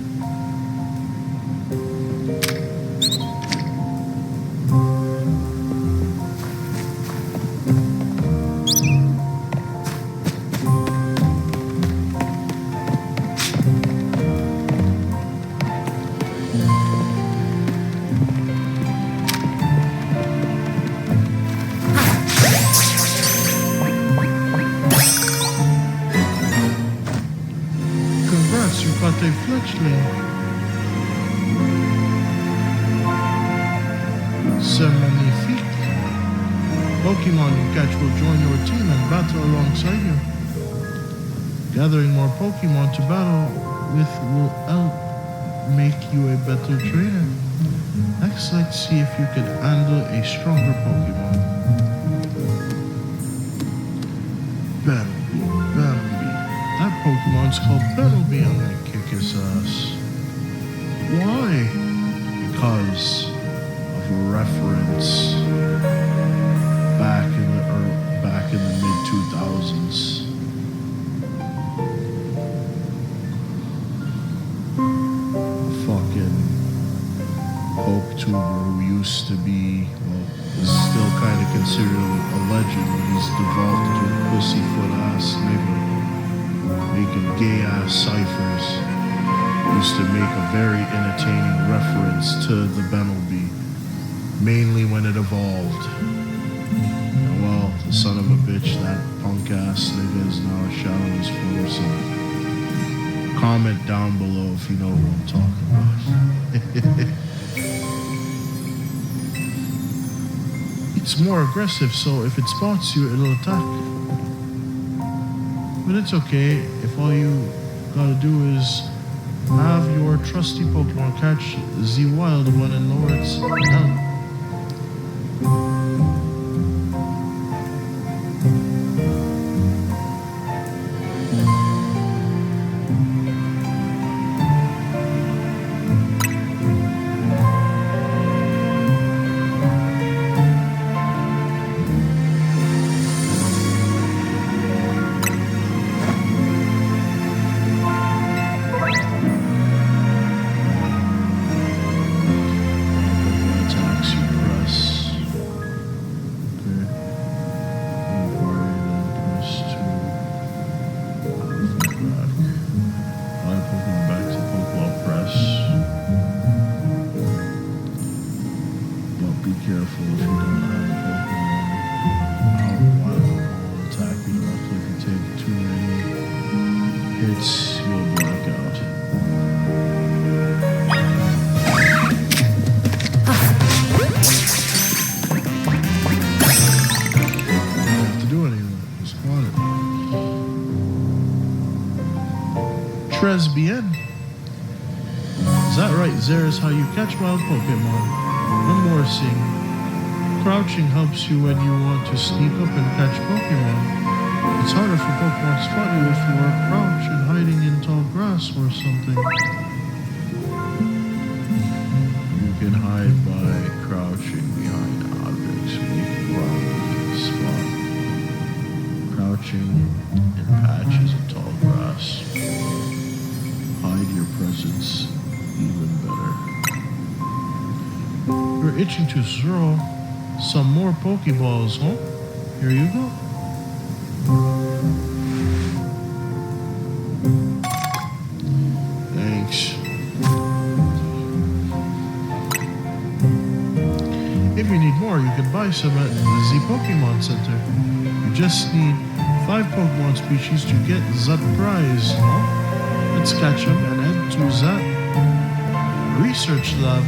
Congrats, you got a fletchling. C'est magnifique. Pokemon you catch will join your team and battle alongside you. Gathering more Pokemon to battle with will make you a better trainer. Next, let's see if you can handle a stronger Pokemon. Battleby. That Pokemon's called Battleby. I'm gonna kick his ass. Why? Because of a reference back in the mid 2000s. Fucking Poketuber who used to be, well, is still kind of considered a legend. He's devolved into a pussyfoot ass nigga making gay ass ciphers. used to make a very entertaining reference to the Bumblebee, mainly when it evolved. And well, the son of a bitch, that punk ass nigga is now a shadow in his former self. Comment down below if you know who I'm talking about. It's more aggressive, so if it spots you, it'll attack. But it's okay if all you gotta do is have your trusty Pokemon catch the wild one and lower its health. Bien. Is that right? There is how you catch wild Pokemon. One more thing. Crouching helps you when you want to sneak up and catch Pokemon. It's harder for Pokemon to spot you if you are crouched and hiding in tall grass or something. You can hide by crouching behind objects, making wild spot. Crouching in patches of tall grass. Hide your presence even better. You're itching to throw some more Pokeballs, huh? Here you go. Thanks. If you need more, you can buy some at the Pokemon Center. You just need 5 Pokemon species to get that prize, huh? Let's catch him and head to that research lab.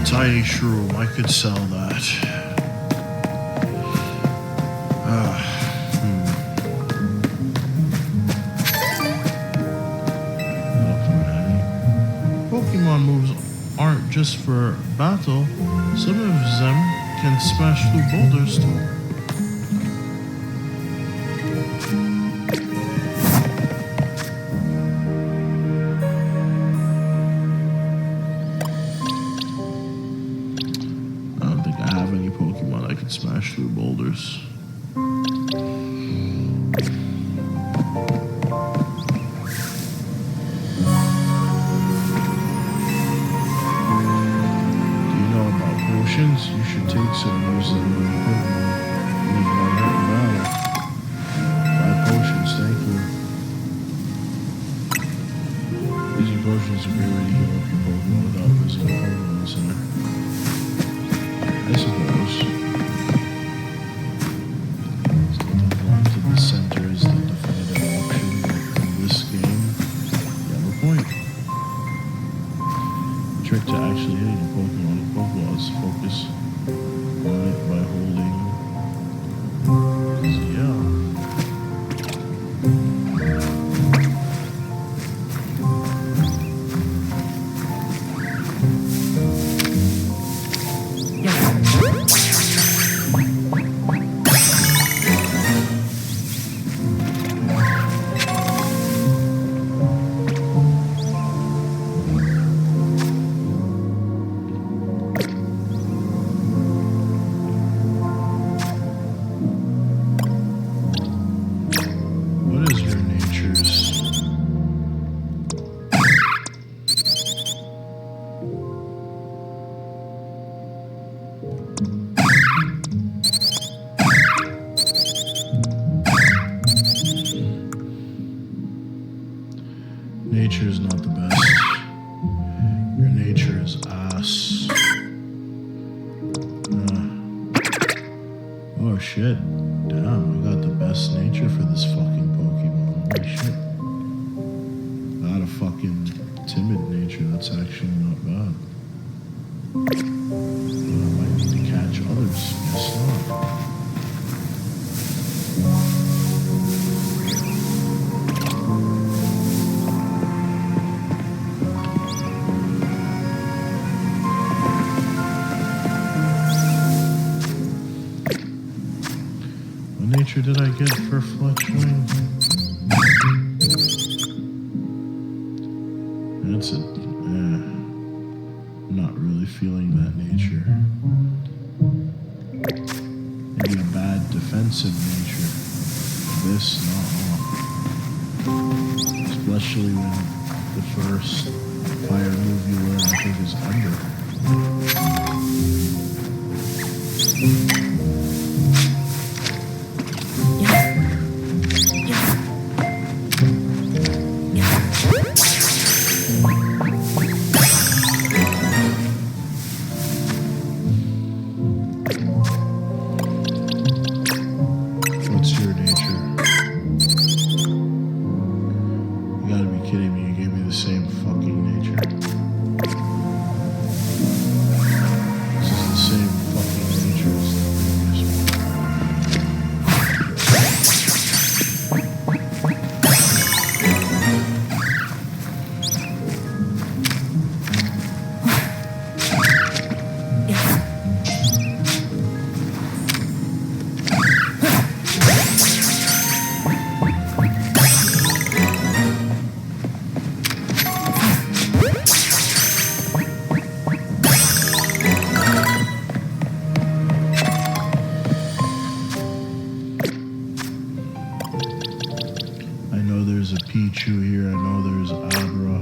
A tiny shroom, I could sell that. Pokemon moves aren't just for battle, some of them can smash through boulders too. I don't think I have any Pokemon that can smash through boulders. You should take some and use them in Pokemon. Use one hurt in battle. 5 potions, thank you. Using potions is a great way to heal up your Pokemon without visiting a Pokemon Center. I suppose. Going to the center is the definitive option in this game. You have a point. The trick to actually hitting a Pokemon with Pokeballs is focus on it by holding. Yeah. nature is not the best. Your nature is ass. Oh shit. Damn, I got the best nature for this fucking Pokemon. Holy shit. Got a fucking timid nature. That's actually not bad. But I might need to catch others. Guess not. What nature did I get for Fletchling? That's it. I'm not really feeling that nature. Maybe a bad defensive nature. This, not all. Especially when the first fire move you learn, I think, is Under. What's your nature? You gotta be kidding me, you gave me the same fucking nature. This is the same fucking nature as the previous one. I know there's a Pichu here, I know there's Abra.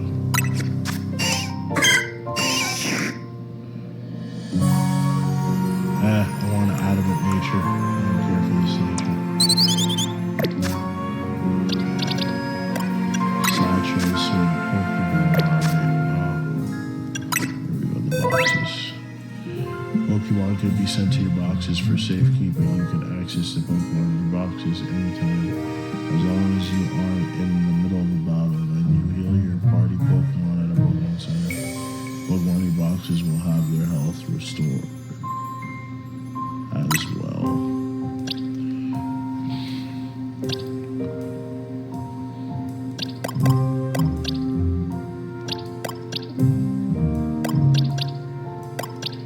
I want an adamant nature. I don't care for this nature. Satchels and Pokemon. Here we go, the boxes. Pokemon can be sent to your boxes for safekeeping. You can access the Pokemon in your boxes anytime. As long as you aren't in the middle of a battle, then you heal your party Pokemon at a Pokemon Center. Pokemon in your boxes will have their health restored as well.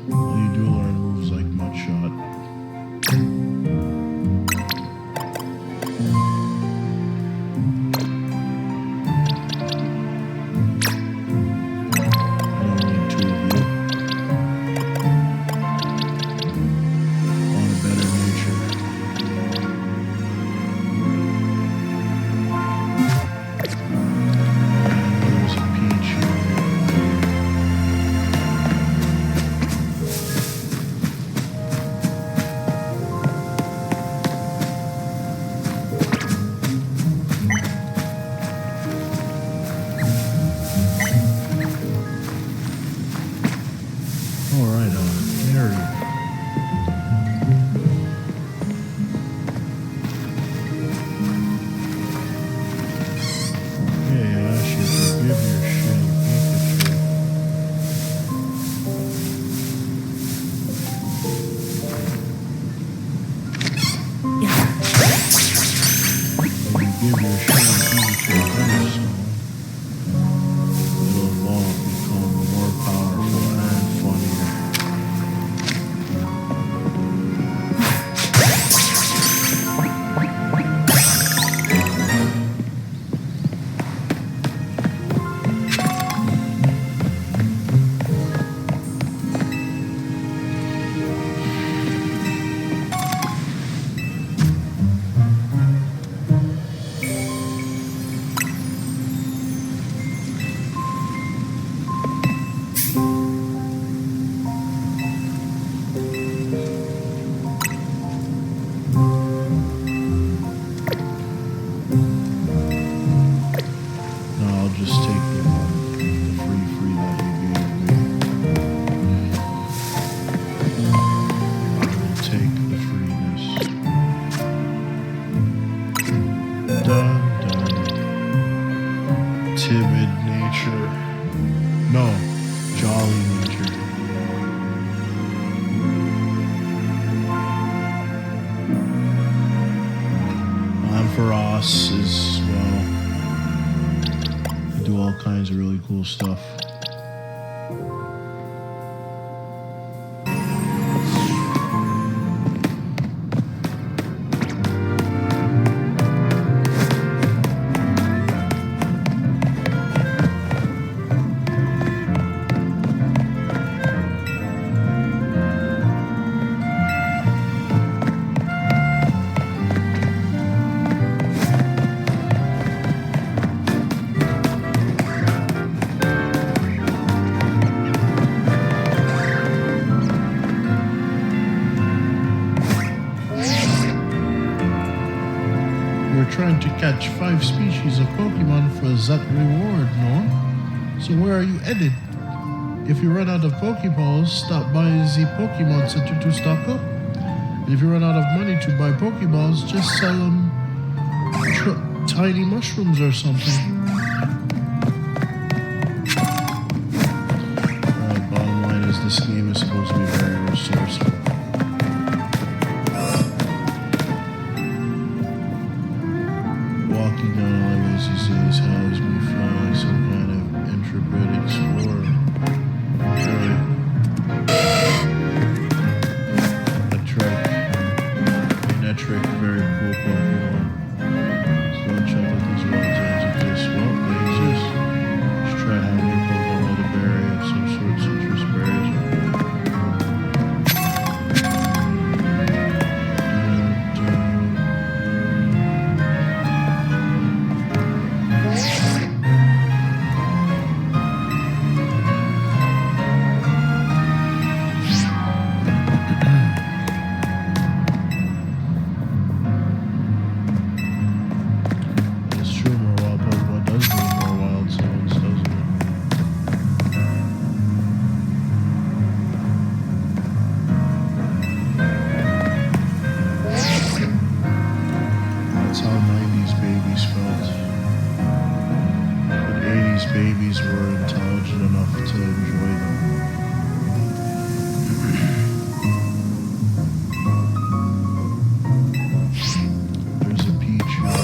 Well, you do learn moves like Mudshot. I don't need two of you. Want a better nature. There's a peach here. All right, Mary. Hey, Ash, you forgive your shitty Pikachu. If you give your shitty Pikachu a Thunderstone, it'll evolve, become more powerful and funnier. just take the free that you gave me. I will take the freeness. Dun dun. Timid nature. No, jolly nature. Ampharos is, well, do all kinds of really cool stuff. Trying to catch 5 species of Pokemon for that reward, no? So where are you headed? If you run out of Pokeballs, stop by the Pokemon Center to stock up. And if you run out of money to buy Pokeballs, just sell them tiny mushrooms or something. Alright, bottom line is this game is supposed to be very resourceful. Walking down alleyways these days has me feeling like some kind of intrepid explorer. Really. Electric, very cool Pokemon. So let's check out these ones that exist. Well, they exist. Just try having your Pokemon with a berry of some sort of citrus berries. Babies were intelligent enough to enjoy them. There's a peach here.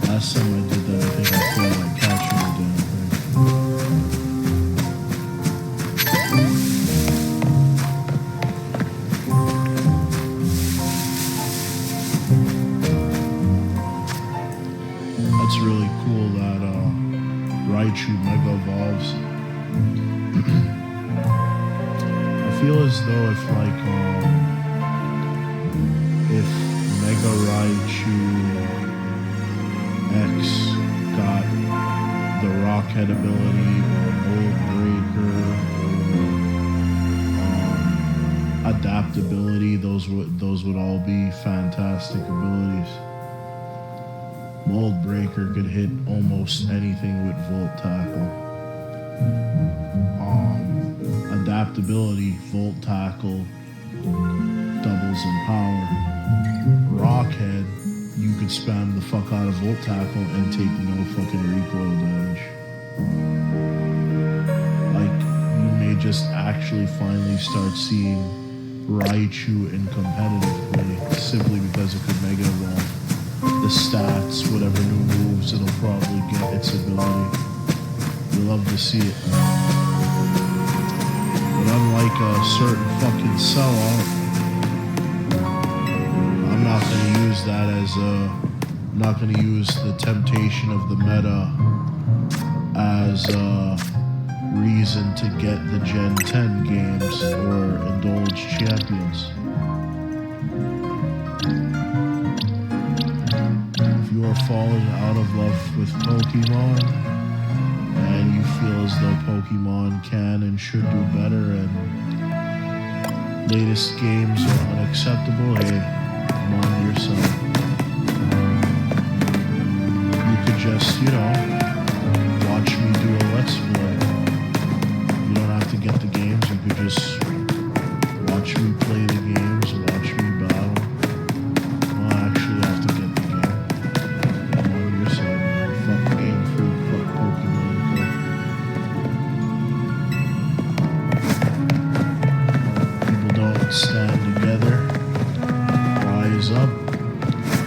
Last time I did that, I think I failed like catching the damn thing. That's really cool that Raichu Mega Evolves. I feel as though if Mega Raichu X got the Rockhead ability or Mold Breaker or adaptability, those would all be fantastic abilities. Mold Breaker could hit almost anything with Volt Tackle. Adaptability, Volt Tackle doubles in power. Rockhead, you could spam the fuck out of Volt Tackle and take no fucking recoil damage. Like, you may just actually finally start seeing Raichu in competitive play simply because it could Mega Evolve. The stats, whatever new moves it'll probably get, its ability. We love to see it. But unlike a certain fucking sellout, I'm not going to use that as a I'm not going to use the temptation of the meta as a reason to get the Gen 10 games or indulge champions. If you are falling out of love with Pokemon and you feel as though Pokemon can and should do better and latest games are unacceptable, hey, I'm on your side. You could just, watch me do a Let's Play. You don't have to get the games, you could just watch me play the games, watch me battle. Well, I actually have to get the game. I'm on your side, man. Fuck Game Freak, fuck Pokemon Go. People don't stand together, rise up,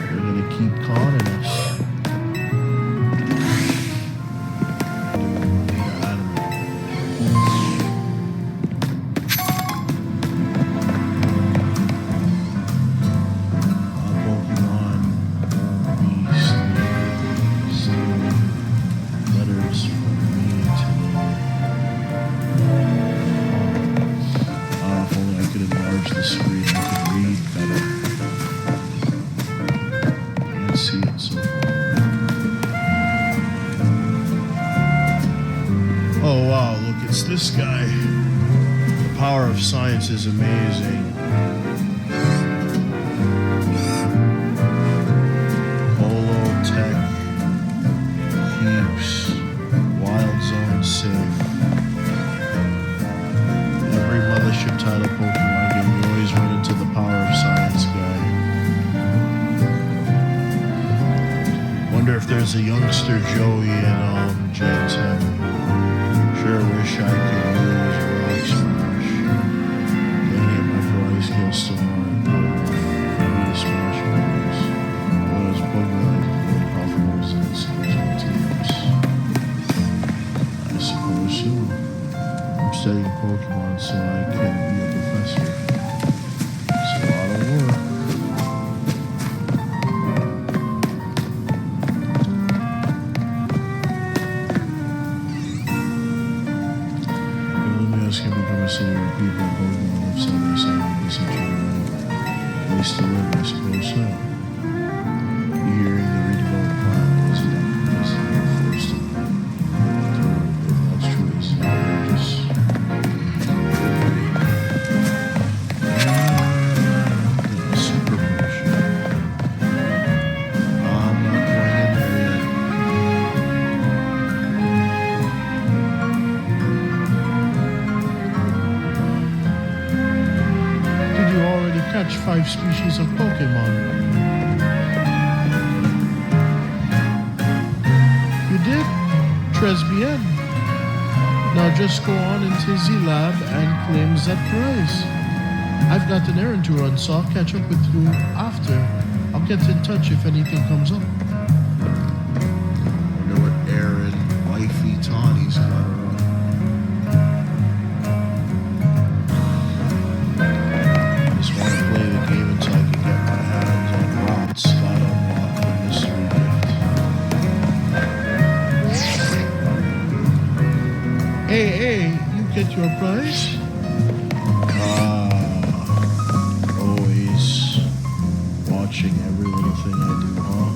they're gonna keep conning us. This guy, the power of science is amazing. Holotech keeps Wild Zone safe. Every mothership title Pokemon game, you always run into the power of science guy. Wonder if there's a youngster Joey in Gen 10. Sure wish I could use Rock Smash. Dang it, my prize kills still aren't good enough for me to smash players. Those Pokemon play Puffballs and skills teams. I suppose so. I'm studying Pokemon so I can be a professor. It's a lot of work. Can become a city where people and Pokemon live side by side would be such a place to live, I suppose so. Hearing the redeveloped planet was enough because they were forced to live. If that's true, it's just super bullshit. I'm not going in there yet. Catch 5 species of Pokemon. You did? Très bien. Now just go on into the lab and claim that prize. I've got an errand to run, so I'll catch up with you after. I'll get in touch if anything comes up. Wonder what errand wifey Tawny's got to run. Hey, you get your prize? Always watching every little thing I do, huh?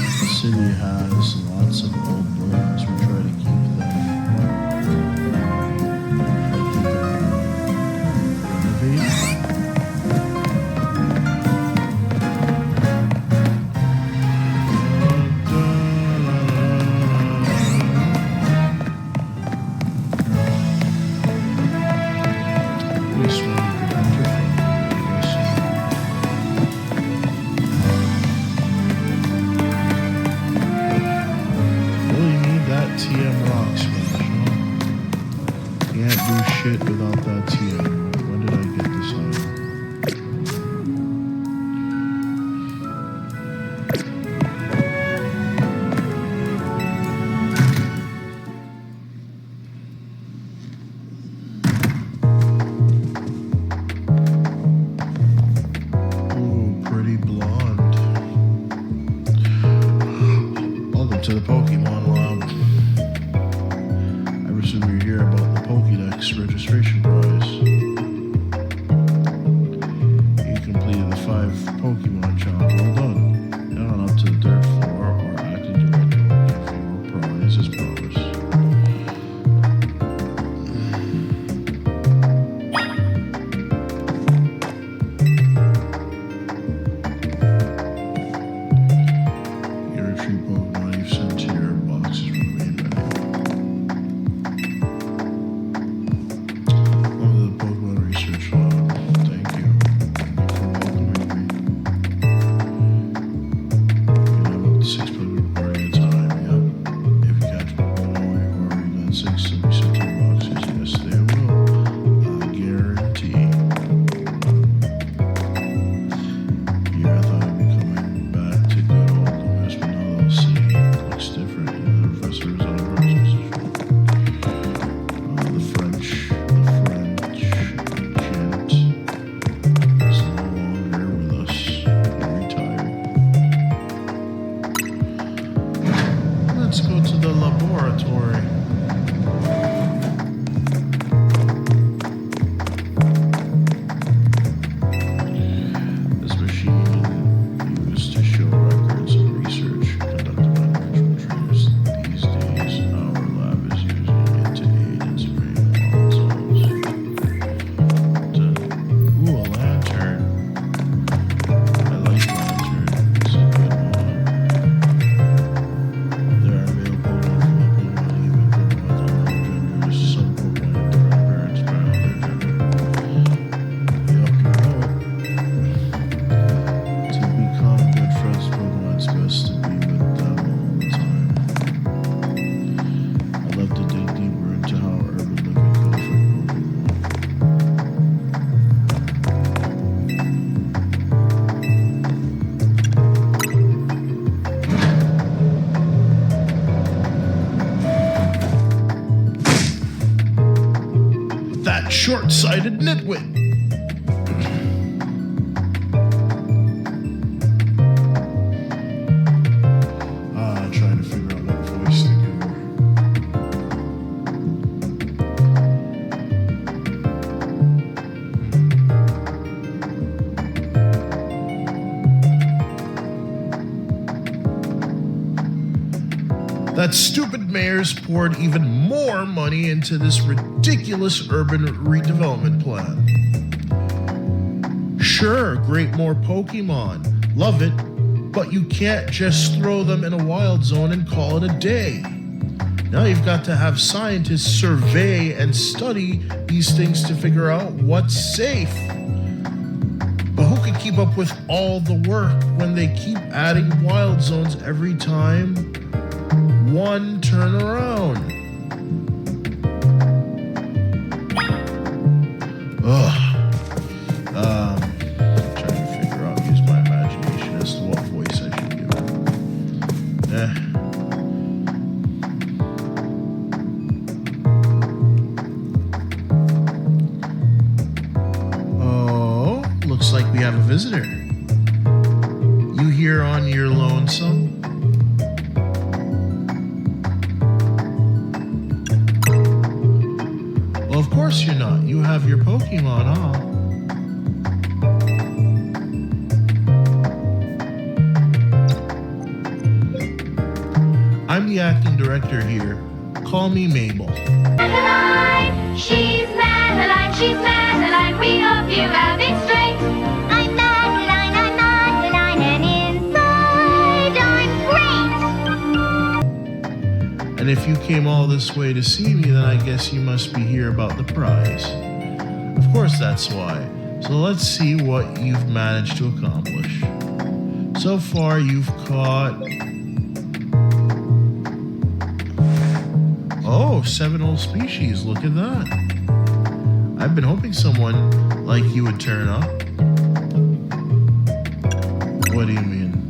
The city has lots of old buildings. We try to keep them. Renovate. to the Pokemon Lab. I presume you're here about the Pokédex registration prize. You completed the 5 Pokemon challenge. Well done. Now on up to the dirt floor, or acting director will give you a prize as promised. Your retreat Pokemon you've sent to your boxes from the main menu. Welcome to the Pokemon Research Lab. Thank you. Thank you for welcoming me. You have up to 6 Pokemon per at a time, yep. If you catch Pokemon when you've already done 6, they'll be sent to your boxes. Yes, they will. I guarantee. Here, I thought I'd be coming back to good old Loomis, but now they'll see. It looks different. You know, the professor is on a gross position. The French gent is no longer with us. He retired. Let's go to the laboratory. This machine used to show records of research conducted by individual trainers. These days, our lab is using it to aid in spraying wild zones. Ooh, a lantern. I like lantern. It's a good one. There are male Pokemon from the Pokemon, even Pokemon with unknown genders. Some Pokemon have different parents, but not their gender. Yup, you know it. To become good friends with Pokemon, it's best to be with them all the time. I'd love to dig deeper into how urban living could affect Pokemon. That short-sighted nitwit. Trying to figure out what voice to give her. That stupid mayor's poured even more money into this ridiculous urban redevelopment plan. Sure, great more Pokemon. Love it. But you can't just throw them in a wild zone and call it a day. Now you've got to have scientists survey and study these things to figure out what's safe. But who can keep up with all the work when they keep adding wild zones every time one turnaround? Ugh. Trying to figure out, use my imagination as to what voice I should give her. Oh, looks like we have a visitor. You here on your lonesome? Well, of course you're not. You have your Pokemon, huh? I'm the acting director here. Call me Mable. Madeline, she's Madeline, she's Madeline. We hope you have it straight. I'm Madeline, and inside I'm great. And if you came all this way to see me, then I guess you must be here about the prize. Of course that's why. So let's see what you've managed to accomplish. So far you've caught... Oh, 7 old species. Look at that. I've been hoping someone like you would turn up. What do you mean?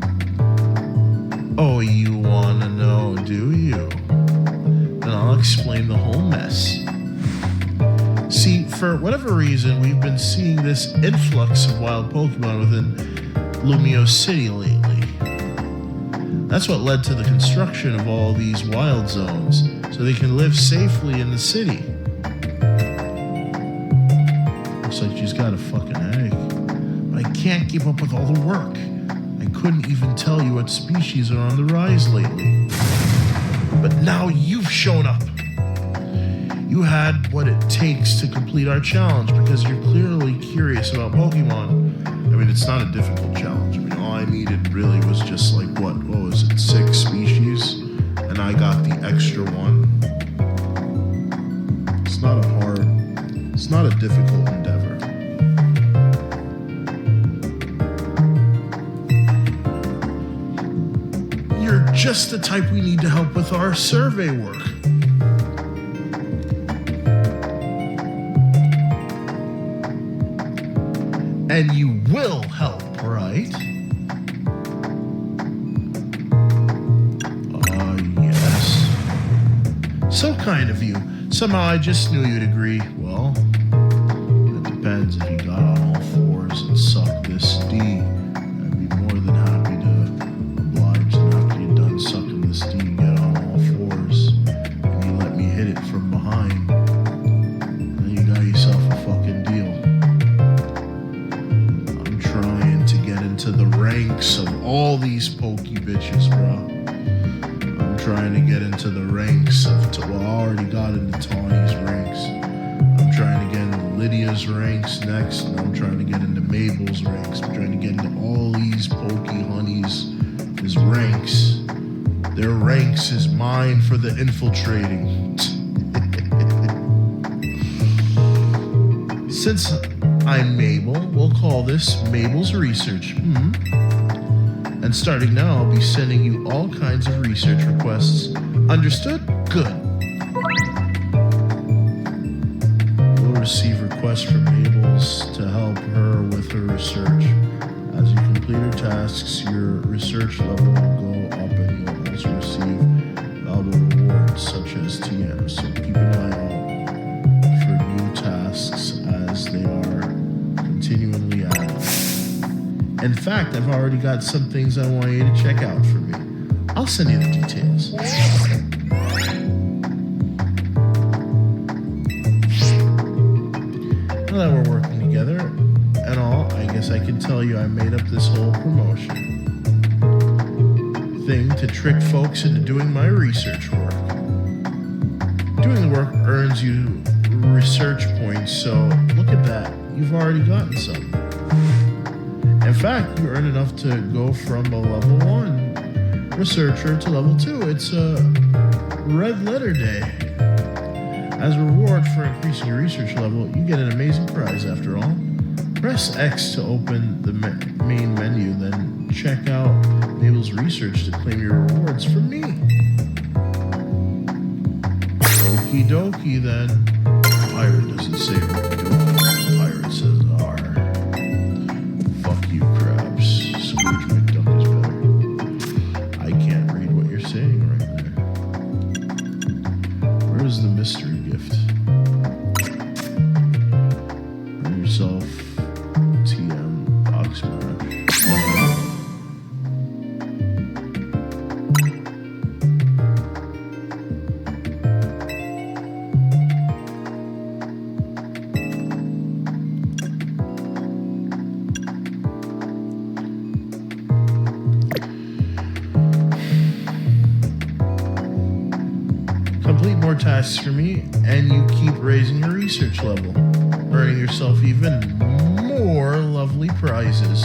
Oh, you want to know, do you? Then I'll explain the whole mess. See, for whatever reason, we've been seeing this influx of wild Pokemon within Lumio City lately. That's what led to the construction of all these wild zones, so they can live safely in the city. Looks like she's got a fucking headache. But I can't keep up with all the work. I couldn't even tell you what species are on the rise lately. But now you've shown up. You had what it takes to complete our challenge because you're clearly curious about Pokemon. I mean, it's not a difficult challenge. I mean, all I needed really was just like, what was it, 6 species? And I got the extra one. It's not a difficult endeavor. You're just the type we need to help with our survey work. And you will help, right? Yes. So kind of you. Somehow I just knew you'd agree. Well, it depends if you got on all fours and sucked this D. I'd be more than happy to oblige. And after you're done sucking this D, get on all fours. And you let me hit it from behind. Then you got yourself a fucking deal. To the ranks of all these pokey bitches, bro. I'm trying to get into the ranks of, well, I already got into Tawny's ranks. I'm trying to get into Lydia's ranks next, and I'm trying to get into Mable's ranks. I'm trying to get into all these pokey honeys' ranks. Their ranks is mine for the infiltrating. Since I'm Mable, we'll call this Mable's Research. And starting now, I'll be sending you all kinds of research requests. Understood? Good. You'll receive requests from Mable's to help her with her research. As you complete her tasks, your research level will go up and you'll also receive valuable rewards such as TMs. So keep an eye out for new tasks as they are continually added. In fact, I've already got some things I want you to check out for me. I'll send you the details. Now that we're working together and all, I guess I can tell you I made up this whole promotion thing to trick folks into doing my research work. Doing the work earns you research points, so look at that. You've already gotten some. In fact, you earn enough to go from a level 1 researcher to level 2. It's a red letter day. As a reward for increasing your research level, you get an amazing prize after all. Press X to open the main menu, then check out Mable's Research to claim your rewards from me. Okie dokie then. Pirate doesn't say okie dokie. Pirate says R. Fuck you, crabs. Scrooge McDuck is better. I can't read what you're saying right there. Where's the mystery gift? Earn yourself TM box match. Complete more tasks for me, and you keep raising your research level, earning yourself even more lovely prizes.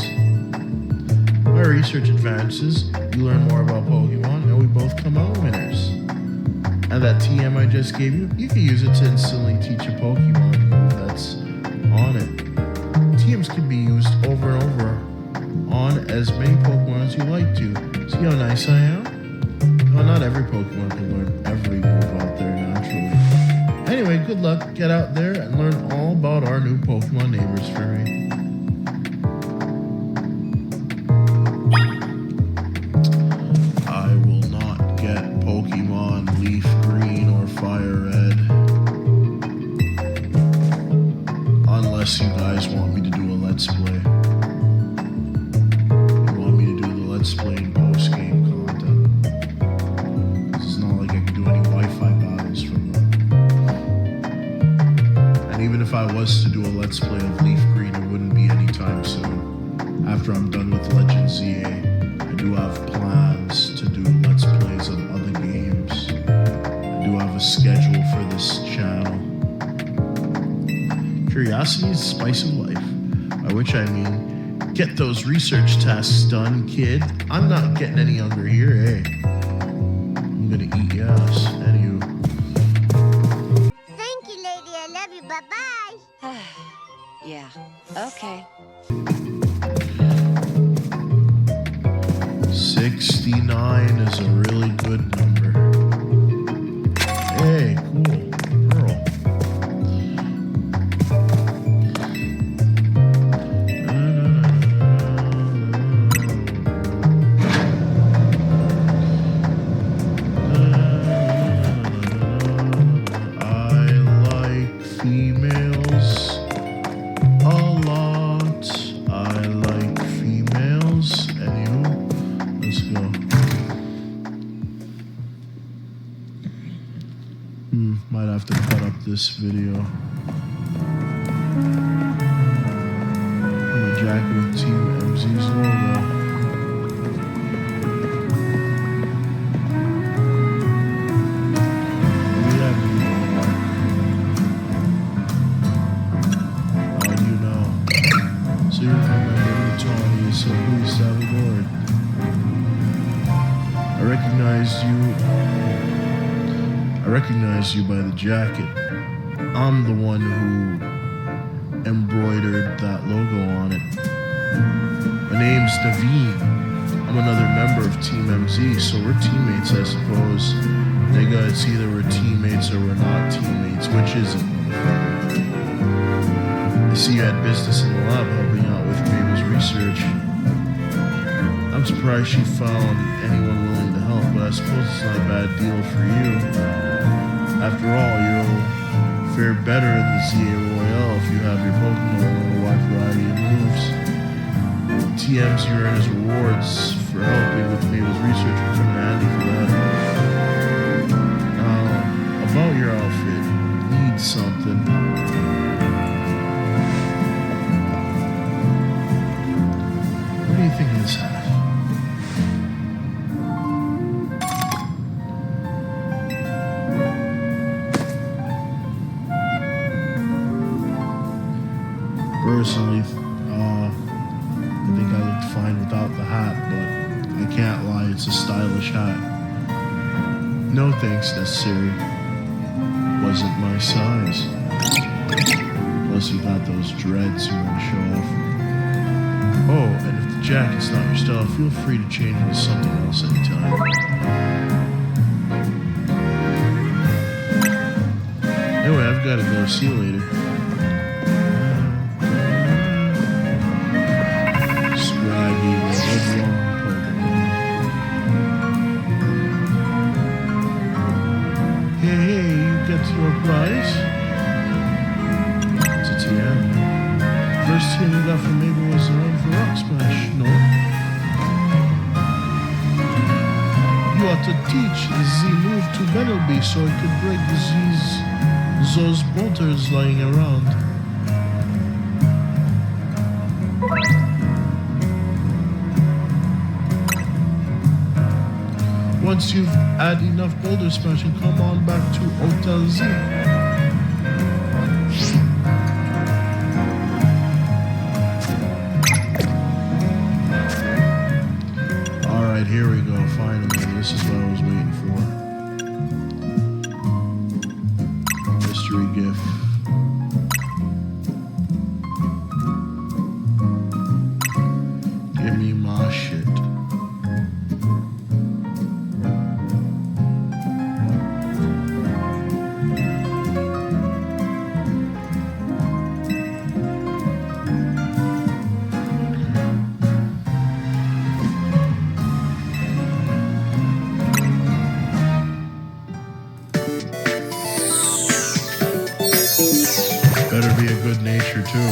My research advances, you learn more about Pokemon, and we both come out winners. And that TM I just gave you, you can use it to instantly teach a Pokemon move that's on it. TMs can be used over and over on as many Pokemon as you like to. See how nice I am? Well, not every Pokemon can learn every move out there naturally. Anyway, good luck. Get out there and learn all about our new Pokemon neighbors for me. I will not get Pokemon Leaf Green or Fire Red unless you guys want me to do a Let's Play. You want me to do the Let's Play in post-game content. was to do a Let's Play of Leaf Green, it wouldn't be anytime soon. After I'm done with Legend ZA, I do have plans to do Let's Plays of other games. I do have a schedule for this channel. Curiosity is the spice of life, by which I mean, get those research tasks done, kid. I'm not getting any younger here, eh? I'm gonna eat your ass. Anywho. Thank you, lady. I love you. Bye-bye. Yeah, okay. 69 is a really good number. Hey, cool. Pearl. I like females a lot. I like females. Anywho, let's go. Might have to cut up this video. I'm a jacket with Team MZ's logo. We have you How do you know? So you remember who Tony is, so who is Salvador? I recognize you by the jacket. I'm the one who embroidered that logo on it. My name's Naveen. I'm another member of Team MZ, so we're teammates, I suppose. Nigga, it's either we're teammates or we're not teammates. Which is it? I see you had business in the lab helping out with Mable's research. I'm surprised she found anyone willing to help, but I suppose it's not a bad deal for you. After all, you'll fare better in the ZA Royale if you have your Pokémon on a wide variety of moves. TMs you earn as rewards for helping with Mable's research will come in handy for that. About your outfit, need something. What do you think of this hat? Personally, I think I looked fine without the hat, but I can't lie, it's a stylish hat. No thanks necessary. Wasn't my size. Plus you got those dreads you want to show off. Oh, and if the jacket's not your style, feel free to change into something else anytime. Anyway, I've got to go. See you later. Hey, you get your prize? It's a TM. First TM we got from Mable was the one for Rock Smash, no? You ought to teach the Z move to Benelby so it could break those bolters lying around. Once you've had enough boulder smashing, come on back to Hotel Z. Alright, here we go, finally. This is what I was waiting for. Mystery gift. Give me my shit. Better be a good nature too.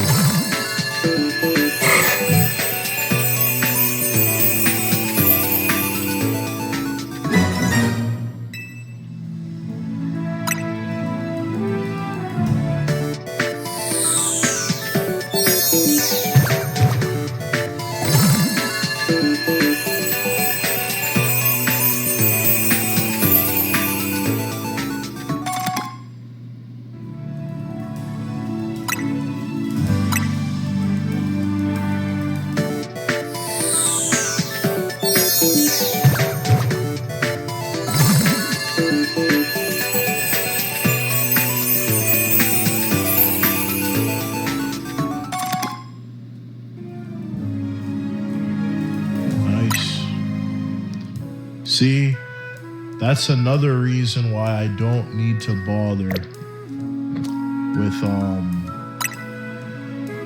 See, that's another reason why I don't need to bother with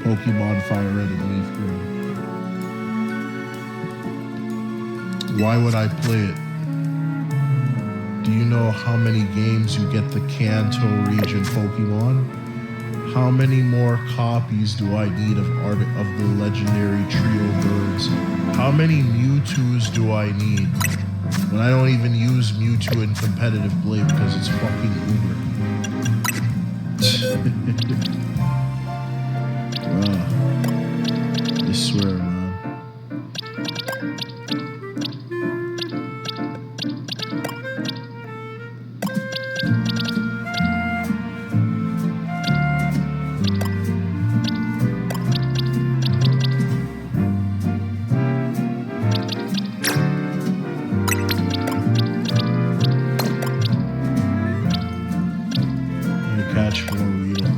Pokemon Fire Red and Leaf Green. Why would I play it? Do you know how many games you get the Kanto region Pokemon? How many more copies do I need of the legendary trio birds? How many Mewtwo's do I need? When I don't even use Mewtwo in competitive play because it's fucking Uber. I swear, man. Catch more Weedle.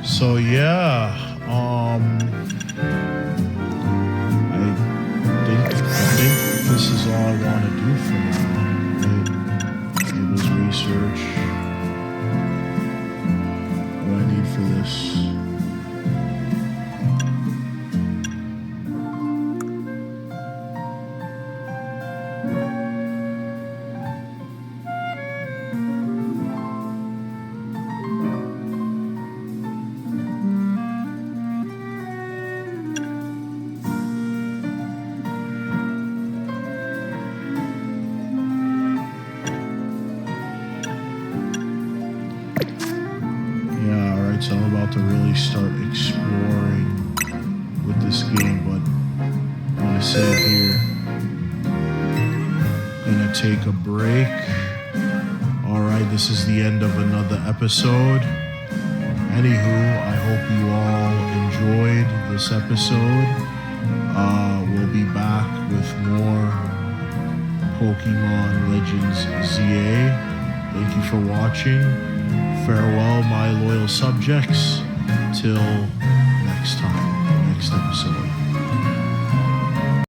So yeah, I think this is all I want to do for now. Mable's research. What do I need for this? So I'm about to really start exploring with this game, but I'm gonna save here. Gonna take a break. Alright, this is the end of another episode. Anywho, I hope you all enjoyed this episode. We'll be back with more Pokemon Legends ZA. Thank you for watching. Farewell, my loyal subjects. Till next time, next episode.